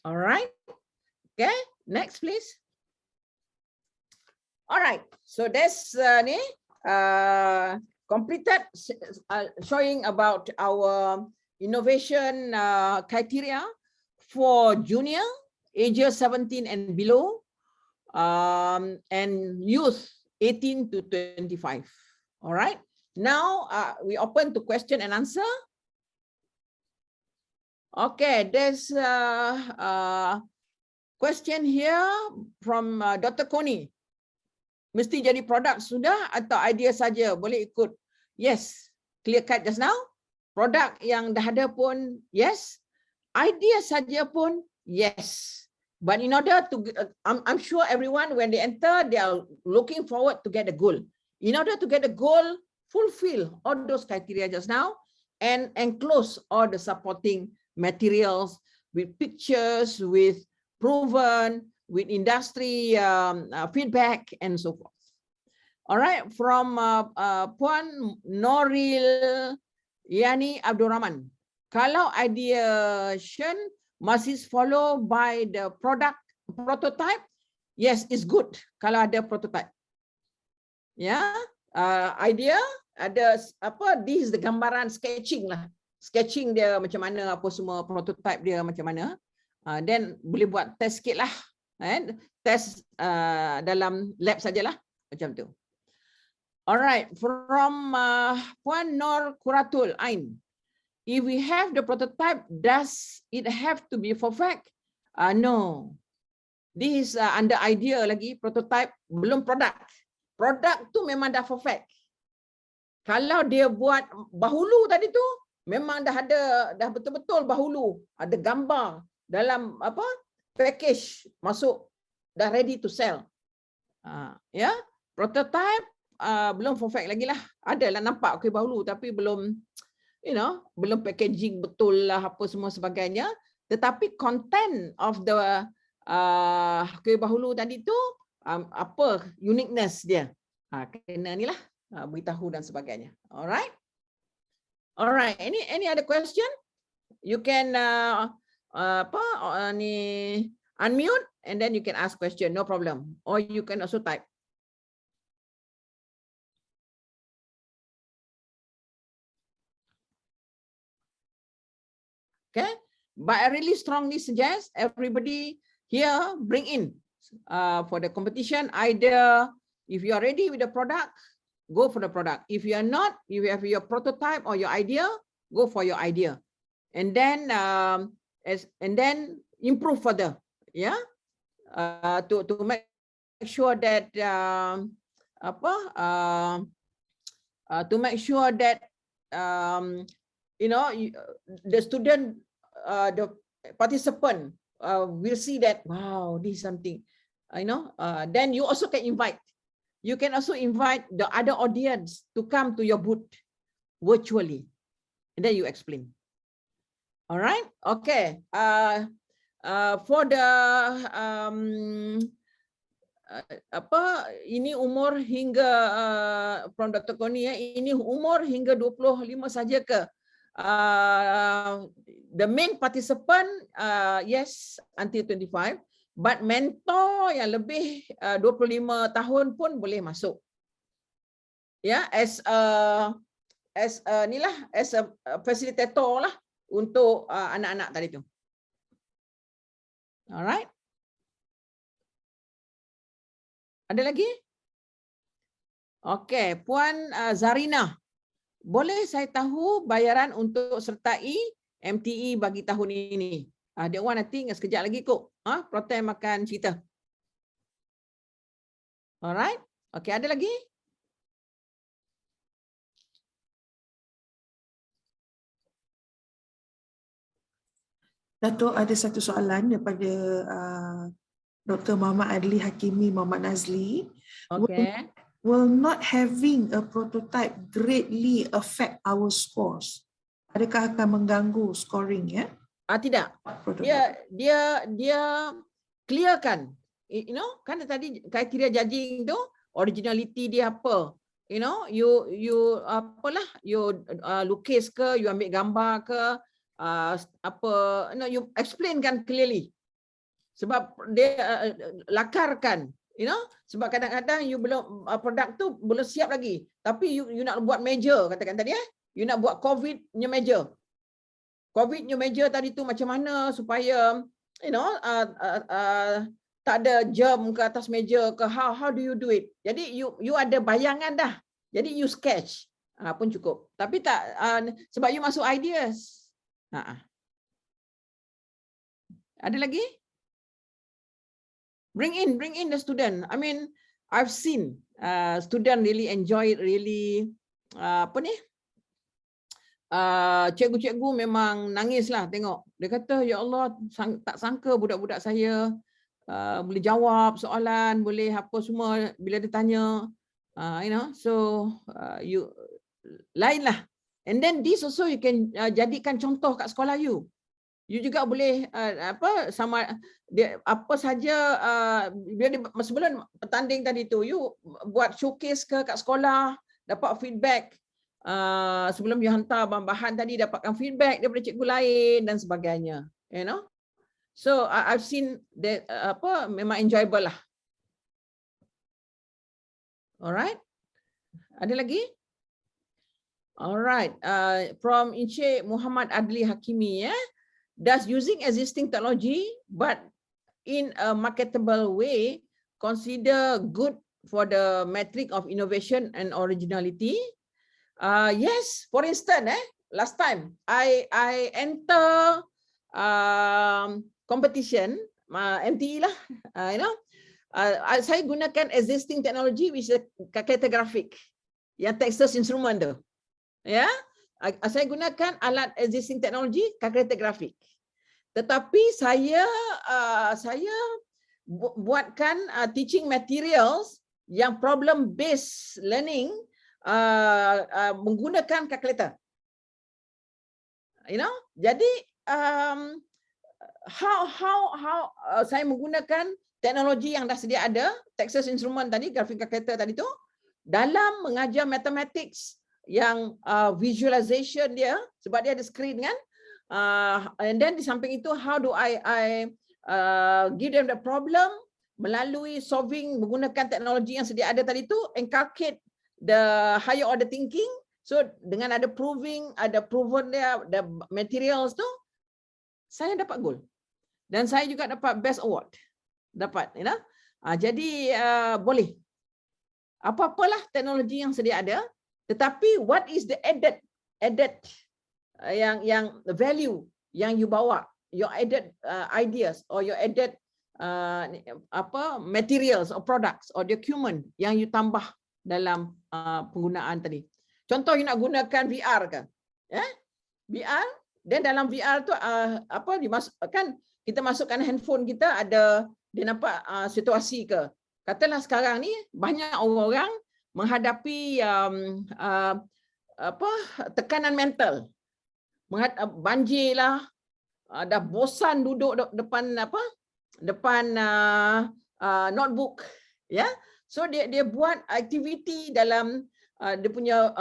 All right. Okay. Next, please. All right. So that's completed showing about our innovation criteria for junior, ages 17 and below, and youth 18 to 25. All right. Now we open to question and answer. Okay, there's a question here from Dr. Koni. Mesti jadi produk sudah atau idea saja boleh ikut? Yes, clear cut just now. Produk yang dah ada pun yes. Idea saja pun yes. But in order to, I'm sure everyone when they enter, they are looking forward to get a goal. In order to get a goal, fulfill all those criteria just now and enclose all the supporting materials with pictures, with proven, with industry feedback, and so forth. All right, from Puan Noril Yani Abdul Rahman. Kalau ideation masih follow by the prototype, yes, it's good kalau ada prototype. Ya, idea ada apa? This is the gambaran sketching lah. Sketching dia macam mana, apa semua prototype dia macam mana. Then boleh buat test sikit lah. Test dalam lab sajalah. Macam tu. Alright, from Puan Nur Kuratul Ain. If we have the prototype, does it have to be perfect? No. This is under idea lagi, prototype, belum produk. Produk tu memang dah perfect. Kalau dia buat bahulu tadi tu, memang dah betul-betul bahulu, ada gambar dalam apa package masuk, dah ready to sell. Ya, prototype belum perfect lagi lah. Adalah nampak okey bahulu tapi belum, belum packaging betul lah apa semua sebagainya. Tetapi content of the okey bahulu tadi tu apa uniqueness dia. Kena ni lah beritahu dan sebagainya. Alright. Alright, any other question? You can unmute, and then you can ask question, no problem. Or you can also type. Okay, but I really strongly suggest everybody here bring in for the competition. Either if you are ready with the product, go for the product. If you are not, you have your prototype or your idea, go for your idea, and then improve further. Yeah, to make sure that to make sure that you know, the student, the participant will see that, wow, this is something, you know. Then you also can invite. You can also invite the other audience to come to your booth virtually, and then you explain. All right. Okay. For the ini umur hingga from Dr. Koni ya, ini umur hingga 25 saja ke? The main participant yes until 25, but mentor yang lebih 25 tahun pun boleh masuk. Ya, as a facilitator lah untuk anak-anak tadi tu. Alright. Ada lagi? Okey, Puan Zarina. Boleh saya tahu bayaran untuk sertai MTE bagi tahun ini? That one I think sekejap lagi kok. Protem makan cerita. Alright. Okey, ada lagi? Datuk, ada satu soalan daripada Dr. Muhammad Adli Hakimi Muhammad Nazli. Okay. Will not having a prototype greatly affect our scores? Adakah akan mengganggu scoring ya? Tidak. Dia clearkan. You know, kan tadi kriteria judging tu originality dia apa? You know, you apalah, you lukis ke, you ambil gambar ke, apa, you know, you explain kan clearly. Sebab dia lakarkan, you know, sebab kadang-kadang you belum produk tu belum siap lagi, tapi you nak buat meja, katakan tadi you nak buat COVID-nya meja. COVID-nya meja tadi tu macam mana supaya you know tak ada germ ke atas meja ke, how do you do it? Jadi you ada bayangan dah. Jadi you sketch pun cukup. Tapi tak sebab you masuk ideas. Ada lagi? Bring in the student. I mean, I've seen student really enjoy it, really cikgu-cikgu memang nangis lah tengok. Dia kata, ya Allah, tak sangka budak-budak saya boleh jawab soalan, boleh apa semua bila dia tanya, you know. So you lain lah. And then this also you can jadikan contoh kat sekolah you. You juga boleh sama dia apa saja dia sebelum bertanding tadi tu, you buat showcase ke kat sekolah, dapat feedback. Sebelum you hantar bahan tadi, dapatkan feedback daripada cikgu lain dan sebagainya, you know. So I've seen that memang enjoyable lah. Alright, ada lagi? Alright, from Encik Muhammad Adli Hakimi, does using existing technology but in a marketable way consider good for the metric of innovation and originality? Yes, for instance, last time I enter competition MTE lah, you know, saya gunakan existing technology which is calculator graphic, yang Texas Instrument tu, ya. Saya gunakan alat existing technology calculator graphic. Tetapi saya buatkan teaching materials yang problem based learning menggunakan kalkulator. You know, jadi how saya menggunakan teknologi yang dah sedia ada, Texas Instrument tadi, graphic calculator tadi tu, dalam mengajar mathematics yang visualization dia, sebab dia ada screen kan, and then di samping itu how do I give them the problem melalui solving menggunakan teknologi yang sedia ada tadi tu, inculcate the higher order thinking. So dengan ada proven dia, the materials tu, saya dapat gold. Dan saya juga dapat best award. Dapat, you know. Jadi boleh. Apa-apalah teknologi yang sedia ada, tetapi what is the added yang value yang you bawa, your added ideas or your added materials or products or document yang you tambah dalam penggunaan tadi. Contoh you nak gunakan VR kan? VR, dan dalam VR tu kan kita masukkan handphone kita, ada dia nampak situasi ke. Katalah sekarang ni banyak orang menghadapi tekanan mental. Banjir lah, dah bosan duduk depan notebook, ya. So dia buat aktiviti dalam dia punya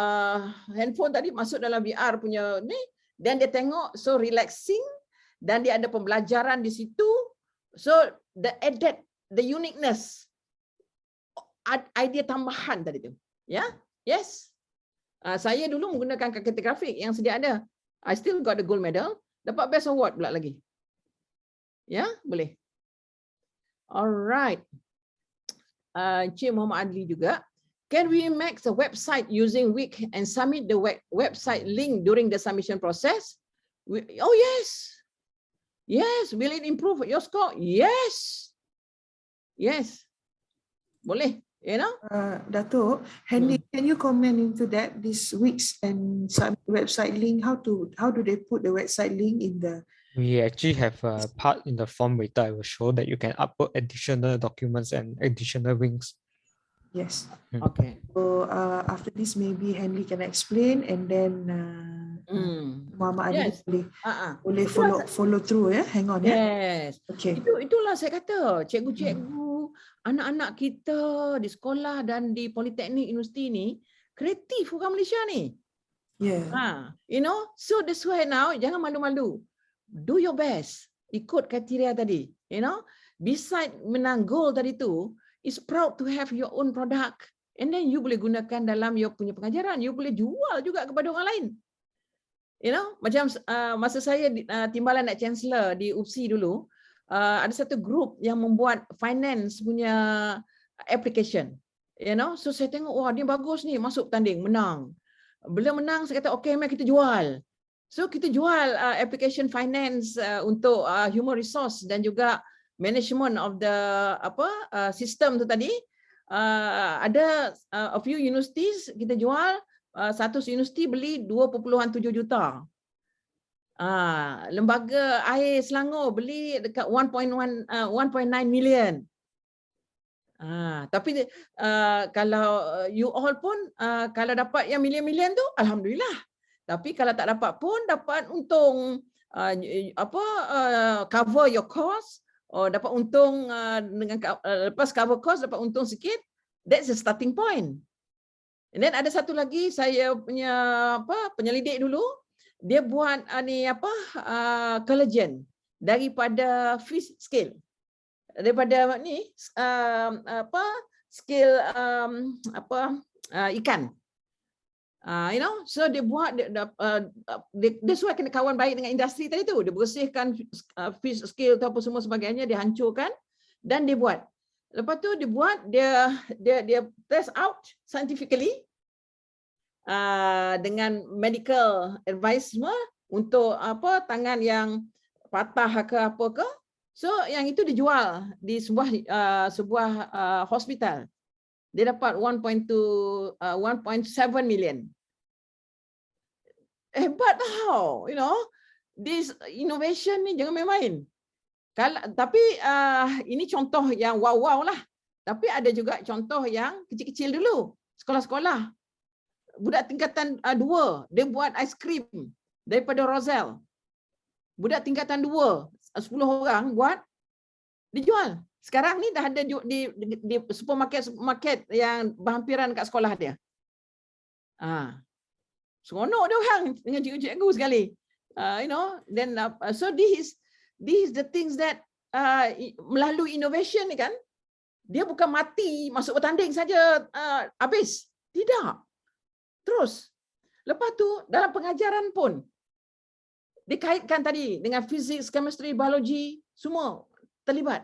handphone tadi, masuk dalam VR punya ni, dan dia tengok, so relaxing, dan dia ada pembelajaran di situ. So the uniqueness, idea tambahan tadi tu, ya. Yes, saya dulu menggunakan kalkulator grafik yang sedia ada. I still got the gold medal, dapat best award pula lagi. Ya, boleh. Alright. Cik Muhammad Adli juga. Can we make the website using Wix and submit the website link during the submission process? Oh yes. Yes, will it improve your score? Yes. Yes. Boleh, you know? Dato', Henry, can you comment into that, this Wix and website link? How do they put the website link in the? We actually have a part in the form later. I will show that you can upload additional documents and additional links. Yes. Okay. So after this, maybe Henry can explain, and then Muhammad Adli boleh follow through, ya. Hang on, ya. Yes. Okay. Itulah saya kata, cikgu-cikgu, anak-anak kita di sekolah dan di politeknik universiti ni kreatif orang Malaysia ni. Yeah. You know, so that's why now jangan malu-malu. Do your best. Ikut kriteria tadi. You know, beside menang gold tadi tu, is proud to have your own product, and then you boleh gunakan dalam you punya pengajaran, you boleh jual juga kepada orang lain. You know, macam masa saya timbalan nak chancellor di UPSI dulu, ada satu group yang membuat finance punya application. You know, so saya tengok, wah dia bagus ni, masuk tanding, menang. Bila menang saya kata, okay, mari kita jual. So kita jual application finance untuk human resource dan juga management of the system tu tadi. Ada a few universities kita jual, satu universiti beli 2.7 juta. Lembaga air Selangor beli dekat 1.9 million. Tapi kalau you all pun kalau dapat yang million-million tu, alhamdulillah. Tapi kalau tak dapat pun dapat untung cover your cost. Dapat untung dengan lepas cover cost dapat untung sikit. That's the starting point. And then ada satu lagi saya punya penyelidik dulu, dia buat collagen daripada fish scale. Daripada ni scale ikan. You know, so dia buat dia suai kena kawan baik dengan industri tadi tu. Dia bersihkan fish scale atau apa semua sebagainya, dia hancurkan dan dia buat. Lepas tu dia buat, dia test out scientifically dengan medical advice semua untuk tangan yang patah ke apa ke. So yang itu dijual di sebuah hospital. Dia dapat 1.7 million. Hebat tau, you know. This innovation ni jangan main-main. Tapi ini contoh yang wow-wow lah. Tapi ada juga contoh yang kecil-kecil dulu. Sekolah-sekolah. Budak tingkatan 2, dia buat aiskrim daripada Roselle. Budak tingkatan 2, 10 orang buat, dijual. Sekarang ni dah ada di supermarket yang berhampiran kat sekolah dia. Seronok dia orang dengan cikgu-cikgu sekali. You know, then so this is the things that melalui innovation ni kan, dia bukan mati masuk bertanding saja habis. Tidak. Terus. Lepas tu dalam pengajaran pun dikaitkan tadi dengan physics, chemistry, biology, semua terlibat.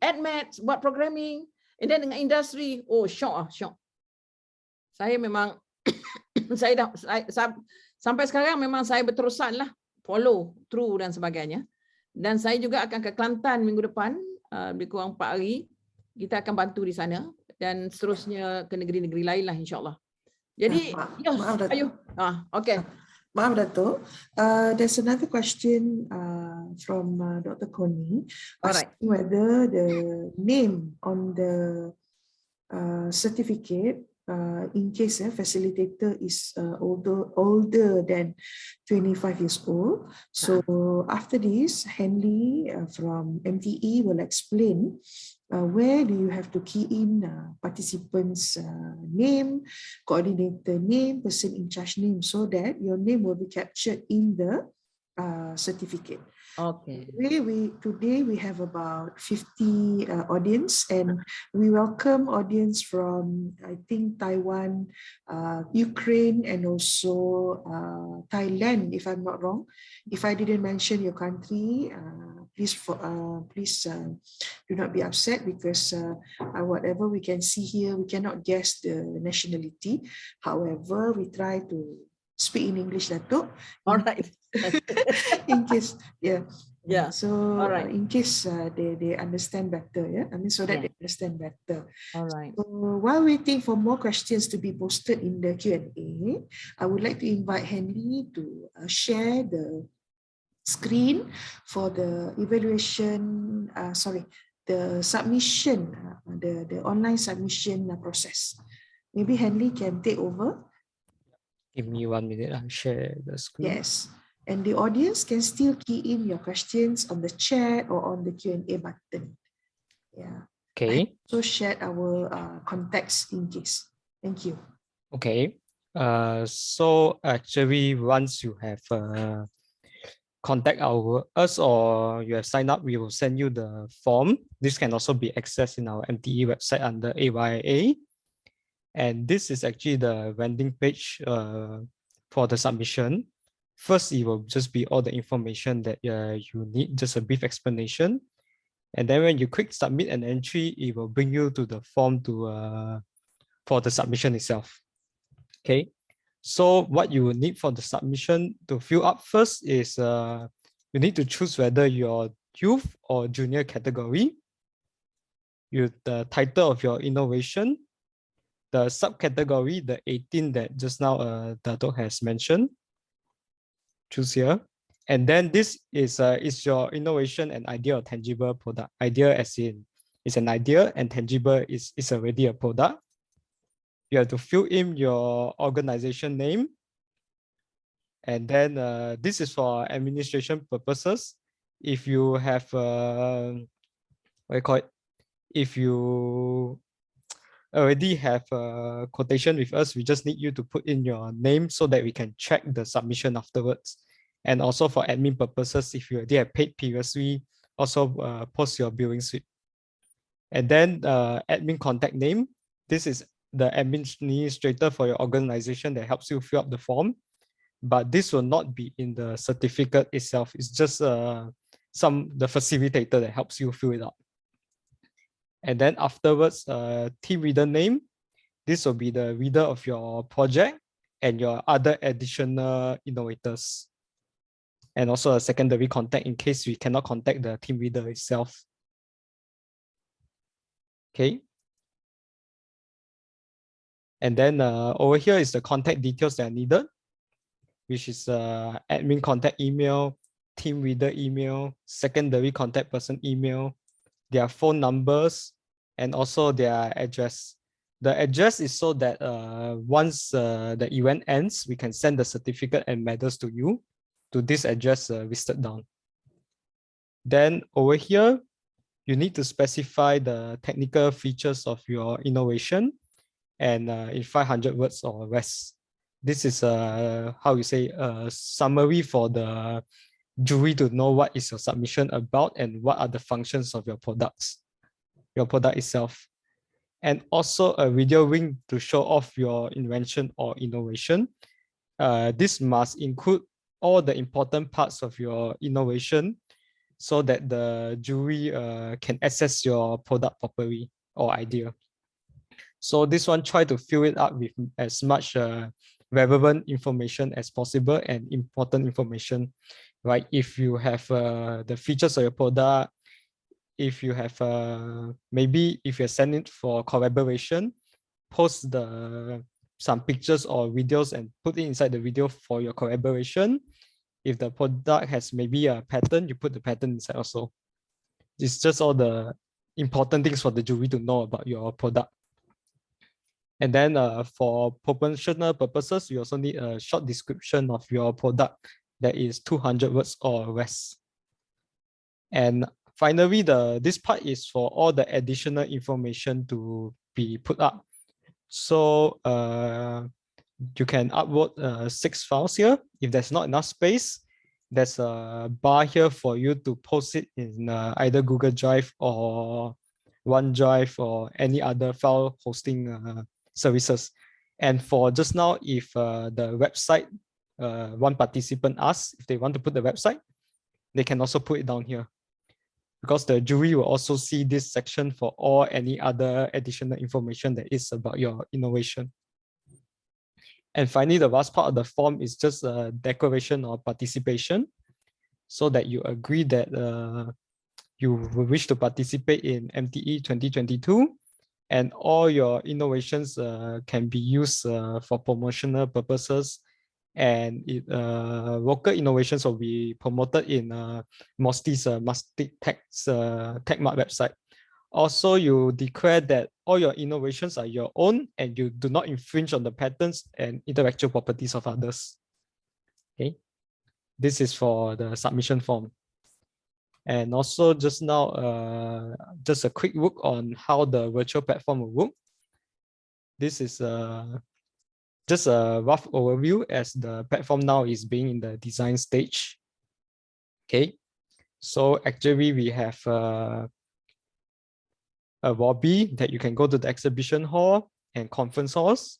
Add maths, buat programming, and then dengan industri, syok. Saya memang saya sampai sekarang memang saya berterusan lah follow through dan sebagainya. Dan saya juga akan ke Kelantan minggu depan, lebih kurang 4 hari. Kita akan bantu di sana dan seterusnya ke negeri-negeri lain lah insyaAllah. Jadi, maaf Dato'. ayuh. Okay. Maaf Dato'. There's another question from Dr. Koni asking whether the name on the certificate, in case facilitator is older than 25 years old. So after this, Henley from MTE will explain where do you have to key in participants' name, coordinator name, person in charge name, so that your name will be captured in the certificate. Okay. Today we have about 50 audience, and we welcome audience from, I think, Taiwan, Ukraine, and also Thailand, if I'm not wrong. If I didn't mention your country, please do not be upset, because whatever we can see here, we cannot guess the nationality. However, we try to speak in English, Dato'. All right. In case, Yeah. So in case they understand better, so that they understand better. All right. So while waiting for more questions to be posted in the Q&A, I would like to invite Henley to share the screen for the evaluation, the submission, the online submission process. Maybe Henley can take over. Give me 1 minute, I'll share the screen. Yes, and the audience can still key in your questions on the chat or on the Q&A button. Yeah. Okay. I also shared our contacts in case. Thank you. Okay. So actually, once you have contact us or you have signed up, we will send you the form. This can also be accessed in our MTE website under AYA. And this is actually the landing page for the submission. First, it will just be all the information that you need, just a brief explanation. And then when you click submit an entry, it will bring you to the form for the submission itself. Okay, so what you will need for the submission to fill up first is you need to choose whether you're youth or junior category, the title of your innovation, the subcategory, the 18 that just now Dato has mentioned. Choose here. And then this is your innovation and idea or tangible product. Idea as in it's an idea, and tangible is already a product. You have to fill in your organization name. And then this is for administration purposes. If you have, if you already have a quotation with us, we just need you to put in your name so that we can check the submission afterwards. And also for admin purposes, if you already have paid previously, also post your billing slip. And then admin contact name. This is the administrator for your organization that helps you fill up the form. But this will not be in the certificate itself. It's just the facilitator that helps you fill it out. And then afterwards, team reader name. This will be the reader of your project and your other additional innovators. And also a secondary contact in case we cannot contact the team reader itself. Okay. And then over here is the contact details that are needed, which is admin contact email, team reader email, secondary contact person email, their phone numbers, and also their address. The address is so that once the event ends, we can send the certificate and medals to you, to this address listed down. Then over here, you need to specify the technical features of your innovation and in 500 words or less. This is how you say a summary for the jury to know what is your submission about and what are the functions of your products, your product itself. And also a video ring to show off your invention or innovation. This must include all the important parts of your innovation so that the jury can assess your product properly or idea. So this one, try to fill it up with as much relevant information as possible and important information, right? If you have the features of your product, if you have maybe if you're sending it for collaboration, post some pictures or videos and put it inside the video for your collaboration. If the product has maybe a pattern, you put the pattern inside also. It's just all the important things for the jury to know about your product. And then for promotional purposes, you also need a short description of your product that is 200 words or less. And finally, this part is for all the additional information to be put up. So you can upload 6 files here. If there's not enough space, there's a bar here for you to post it in either Google Drive or OneDrive or any other file hosting services. And for just now, if the website, one participant asks if they want to put the website, they can also put it down here, because the jury will also see this section for all any other additional information that is about your innovation. And finally, the last part of the form is just a declaration of participation, so that you agree that you wish to participate in MTE 2022, and all your innovations can be used for promotional purposes, and local innovations will be promoted in MOSTI's TechMart website. Also, you declare that all your innovations are your own and you do not infringe on the patents and intellectual properties of others. Okay, this is for the submission form. And also just now, just a quick look on how the virtual platform will work. This is just a rough overview as the platform now is being in the design stage. Okay, so actually we have a lobby that you can go to the exhibition hall and conference halls.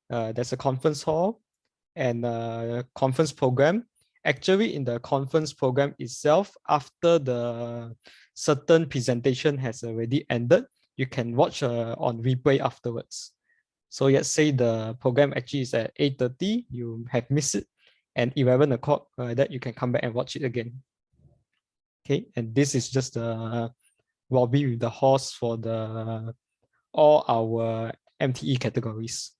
There's a conference hall and a conference program. Actually, in the conference program itself, after the certain presentation has already ended, you can watch on replay afterwards. So let's say the program actually is at 8:30, you have missed it, and 11 o'clock that you can come back and watch it again. Okay, and this is just the lobby with the halls for all our MTE categories.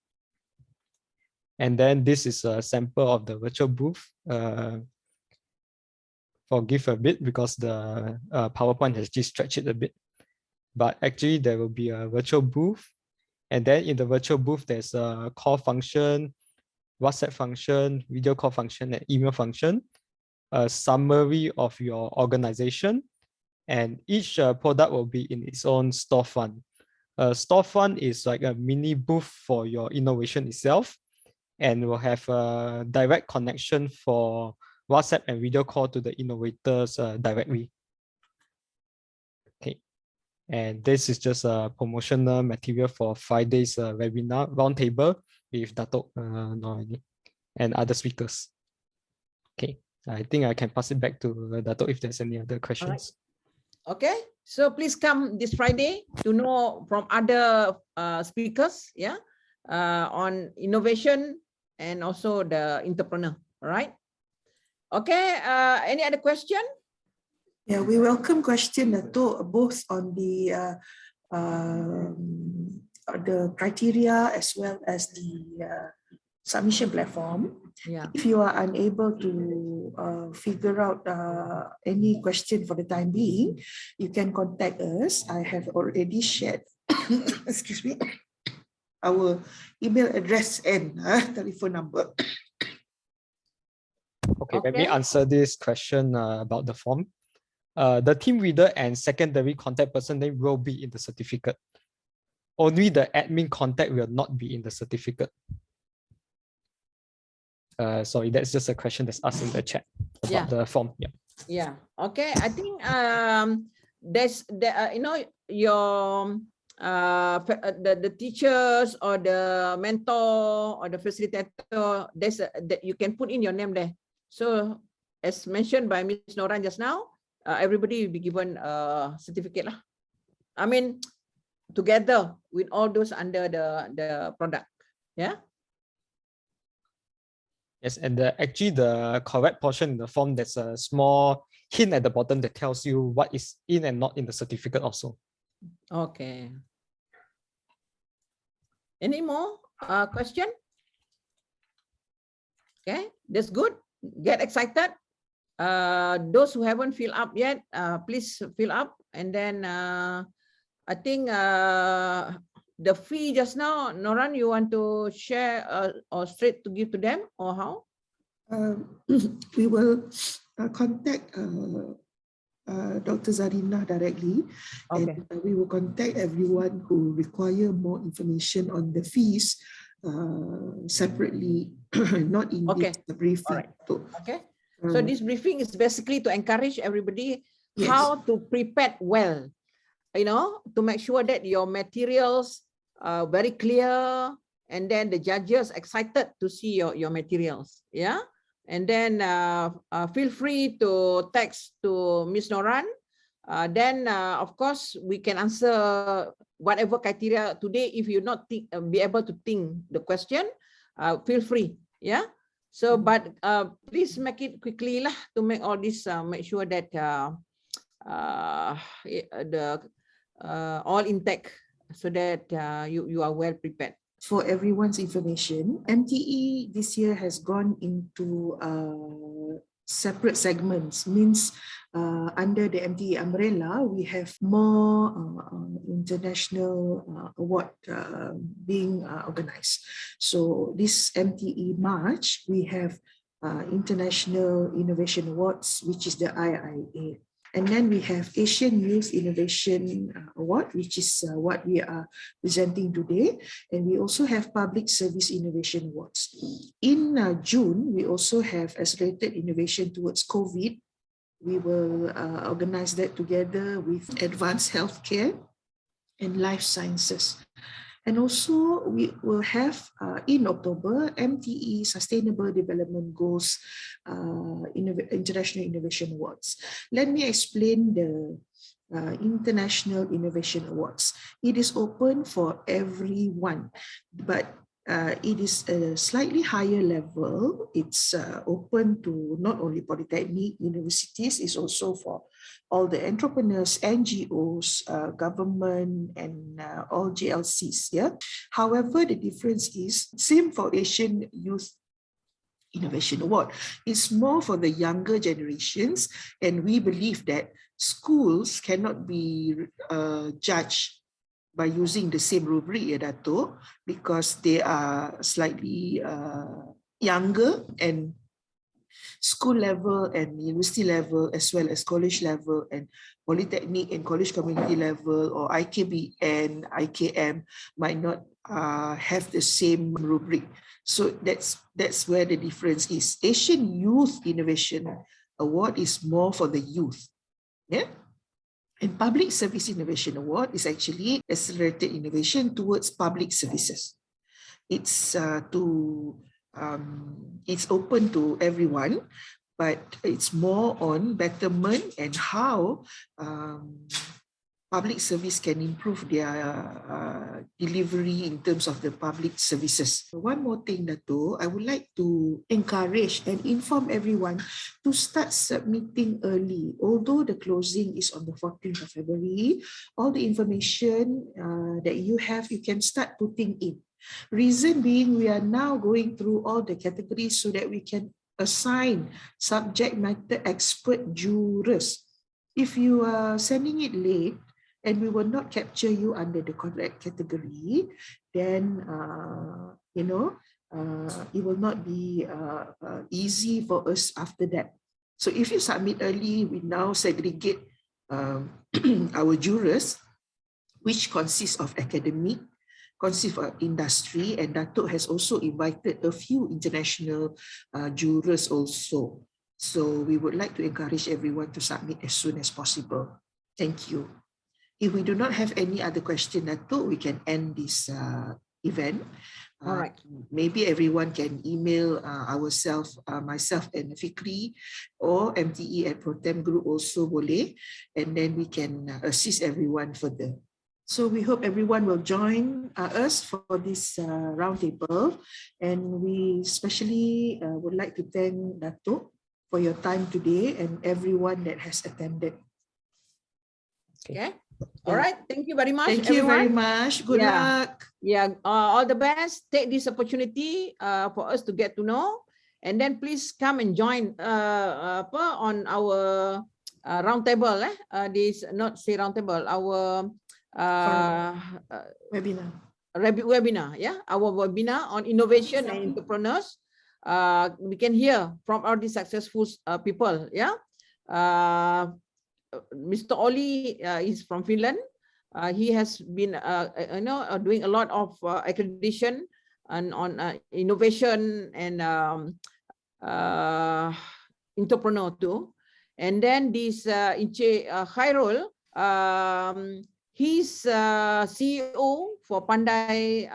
And then this is a sample of the virtual booth. Forgive a bit because the PowerPoint has just stretched it a bit. But actually there will be a virtual booth. And then in the virtual booth, there's a call function, WhatsApp function, video call function, and email function, a summary of your organization, and each product will be in its own storefront. A storefront is like a mini booth for your innovation itself, and will have a direct connection for WhatsApp and video call to the innovators directly. Okay, and this is just a promotional material for Friday's webinar roundtable with Datuk Norini and other speakers. Okay, I think I can pass it back to Datuk if there's any other questions. Okay, so please come this Friday to know from other speakers, yeah, on innovation and also the entrepreneur. All right. Okay. Any other question? Yeah, we welcome question both on the criteria as well as the submission platform. Yeah. If you are unable to figure out any question for the time being, you can contact us. I have already shared, excuse me, our email address and telephone number. Okay, let me answer this question about the form. The team leader and secondary contact person name will be in the certificate. Only the admin contact will not be in the certificate. Sorry, that's just a question that's asked in the chat about Yeah. the form. Yeah. Yeah. Okay. I think there's you know, your the teachers or the mentor or the facilitator, there's that you can put in your name there. So as mentioned by Ms. Noran just now, everybody will be given a certificate lah. I mean, together with all those under the product. Yeah. Yes, and actually the correct portion in the form, there's a small hint at the bottom that tells you what is in and not in the certificate also. Okay. Any more question? Okay, that's good. Get excited. Those who haven't filled up yet, please fill up. And then I think the fee just now, Noran, you want to share or straight to give to them or how? We will contact Dr. Zarina directly, Okay. and we will contact everyone who require more information on the fees separately, not in Okay. this briefing. All right. Okay. So this briefing is basically to encourage everybody how to prepare well, you know, to make sure that your materials are very clear, and then the judges excited to see your materials. Yeah. And then feel free to text to Ms. Noran. Then, of course, we can answer whatever criteria today. If you not be able to think the question, feel free. Yeah. So, but please make it quickly lah to make all this. Make sure that the all intact, so that you are well prepared. For everyone's information, MTE this year has gone into separate segments, means under the MTE umbrella, we have more international award being organized. So this MTE March, we have International Innovation Awards, which is the IIA. And then we have Asian Youth Innovation Award, which is what we are presenting today. And we also have Public Service Innovation Awards. In June, we also have Accelerated Innovation Towards COVID. We will organize that together with Advanced Healthcare and Life Sciences. And also we will have in October, MTE Sustainable Development Goals International Innovation Awards. Let me explain the International Innovation Awards. It is open for everyone, but it is a slightly higher level. It's open to not only polytechnic universities, it's also for all the entrepreneurs, NGOs, government, and all GLCs. Yeah. However, the difference is same for Asian Youth Innovation Award. It's more for the younger generations, and we believe that schools cannot be judged by using the same rubric, Dato, because they are slightly younger, and school level and university level, as well as college level and polytechnic and college community level, or IKB and IKM might not have the same rubric. So that's where the difference is. Asian Youth Innovation Award is more for the youth. Yeah. And Public Service Innovation Award is actually accelerated innovation towards public services. It's it's open to everyone, but it's more on betterment and how public service can improve their delivery in terms of the public services. One more thing, Dato, I would like to encourage and inform everyone to start submitting early. Although the closing is on the 14th of February, all the information that you have, you can start putting in. Reason being, we are now going through all the categories so that we can assign subject matter expert jurors. If you are sending it late and we will not capture you under the correct category, then it will not be easy for us after that. So if you submit early, we now segregate our jurors, which consists of academic, industry, and Datuk has also invited a few international jurors also. So we would like to encourage everyone to submit as soon as possible. Thank you. If we do not have any other question, Datuk, we can end this event. All right. Maybe everyone can email myself and Fikri, or MTE@Protem Group also boleh, and then we can assist everyone further. So we hope everyone will join us for this roundtable, and we especially would like to thank Datuk for your time today and everyone that has attended. Okay. All right. Thank you very much. Thank you everyone. very much. Good luck. Yeah. All the best. Take this opportunity for us to get to know, and then please come and join on our roundtable. This not say roundtable. Our webinar. Yeah, our webinar on innovation and entrepreneurs. We can hear from all these successful people. Yeah. Mr. Oli is from Finland. He has been, doing a lot of accreditation and on innovation and entrepreneur too. And then this Inche Khairul, he's CEO for Pandai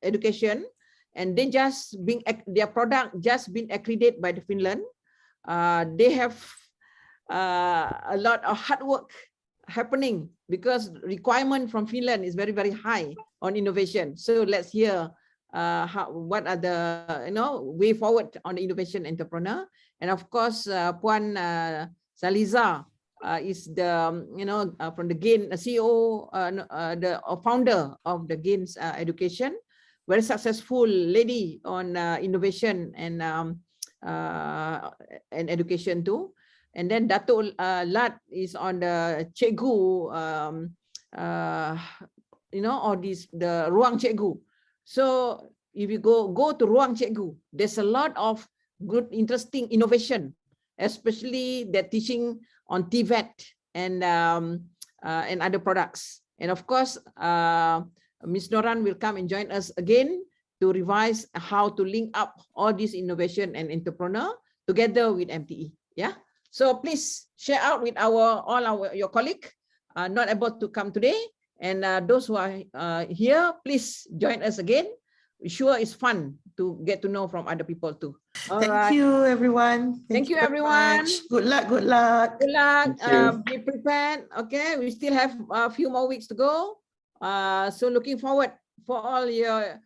Education, and they just being their product just been accredited by the Finland. They have a lot of hard work happening because requirement from Finland is very, very high on innovation. So let's hear what are the way forward on the innovation entrepreneur. And of course, Puan Saliza is the from the GAIN CEO, the founder of the GAIN's Education, very successful lady on innovation and education too. And then Dato' Lat is on the Cikgu, all these, the Ruang Cikgu. So if you go to Ruang Cikgu, there's a lot of good, interesting innovation, especially the teaching on TVET and other products. And of course, Ms. Noran will come and join us again to revise how to link up all this innovation and entrepreneur together with MTE. Yeah. So please share out with your colleague not able to come today, and those who are here, please join us again. We're sure it's fun to get to know from other people too. Thank you, everyone. Thank you, everyone. Good luck. Good luck. Good luck. Be prepared. Okay, we still have a few more weeks to go. So looking forward for all your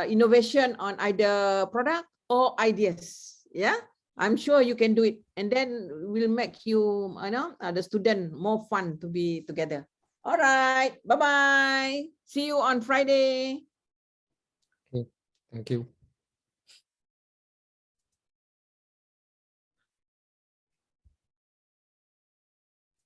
innovation on either product or ideas. Yeah. I'm sure you can do it, and then we'll make you, the student more fun to be together. All right. Bye-bye. See you on Friday. Okay. Thank you.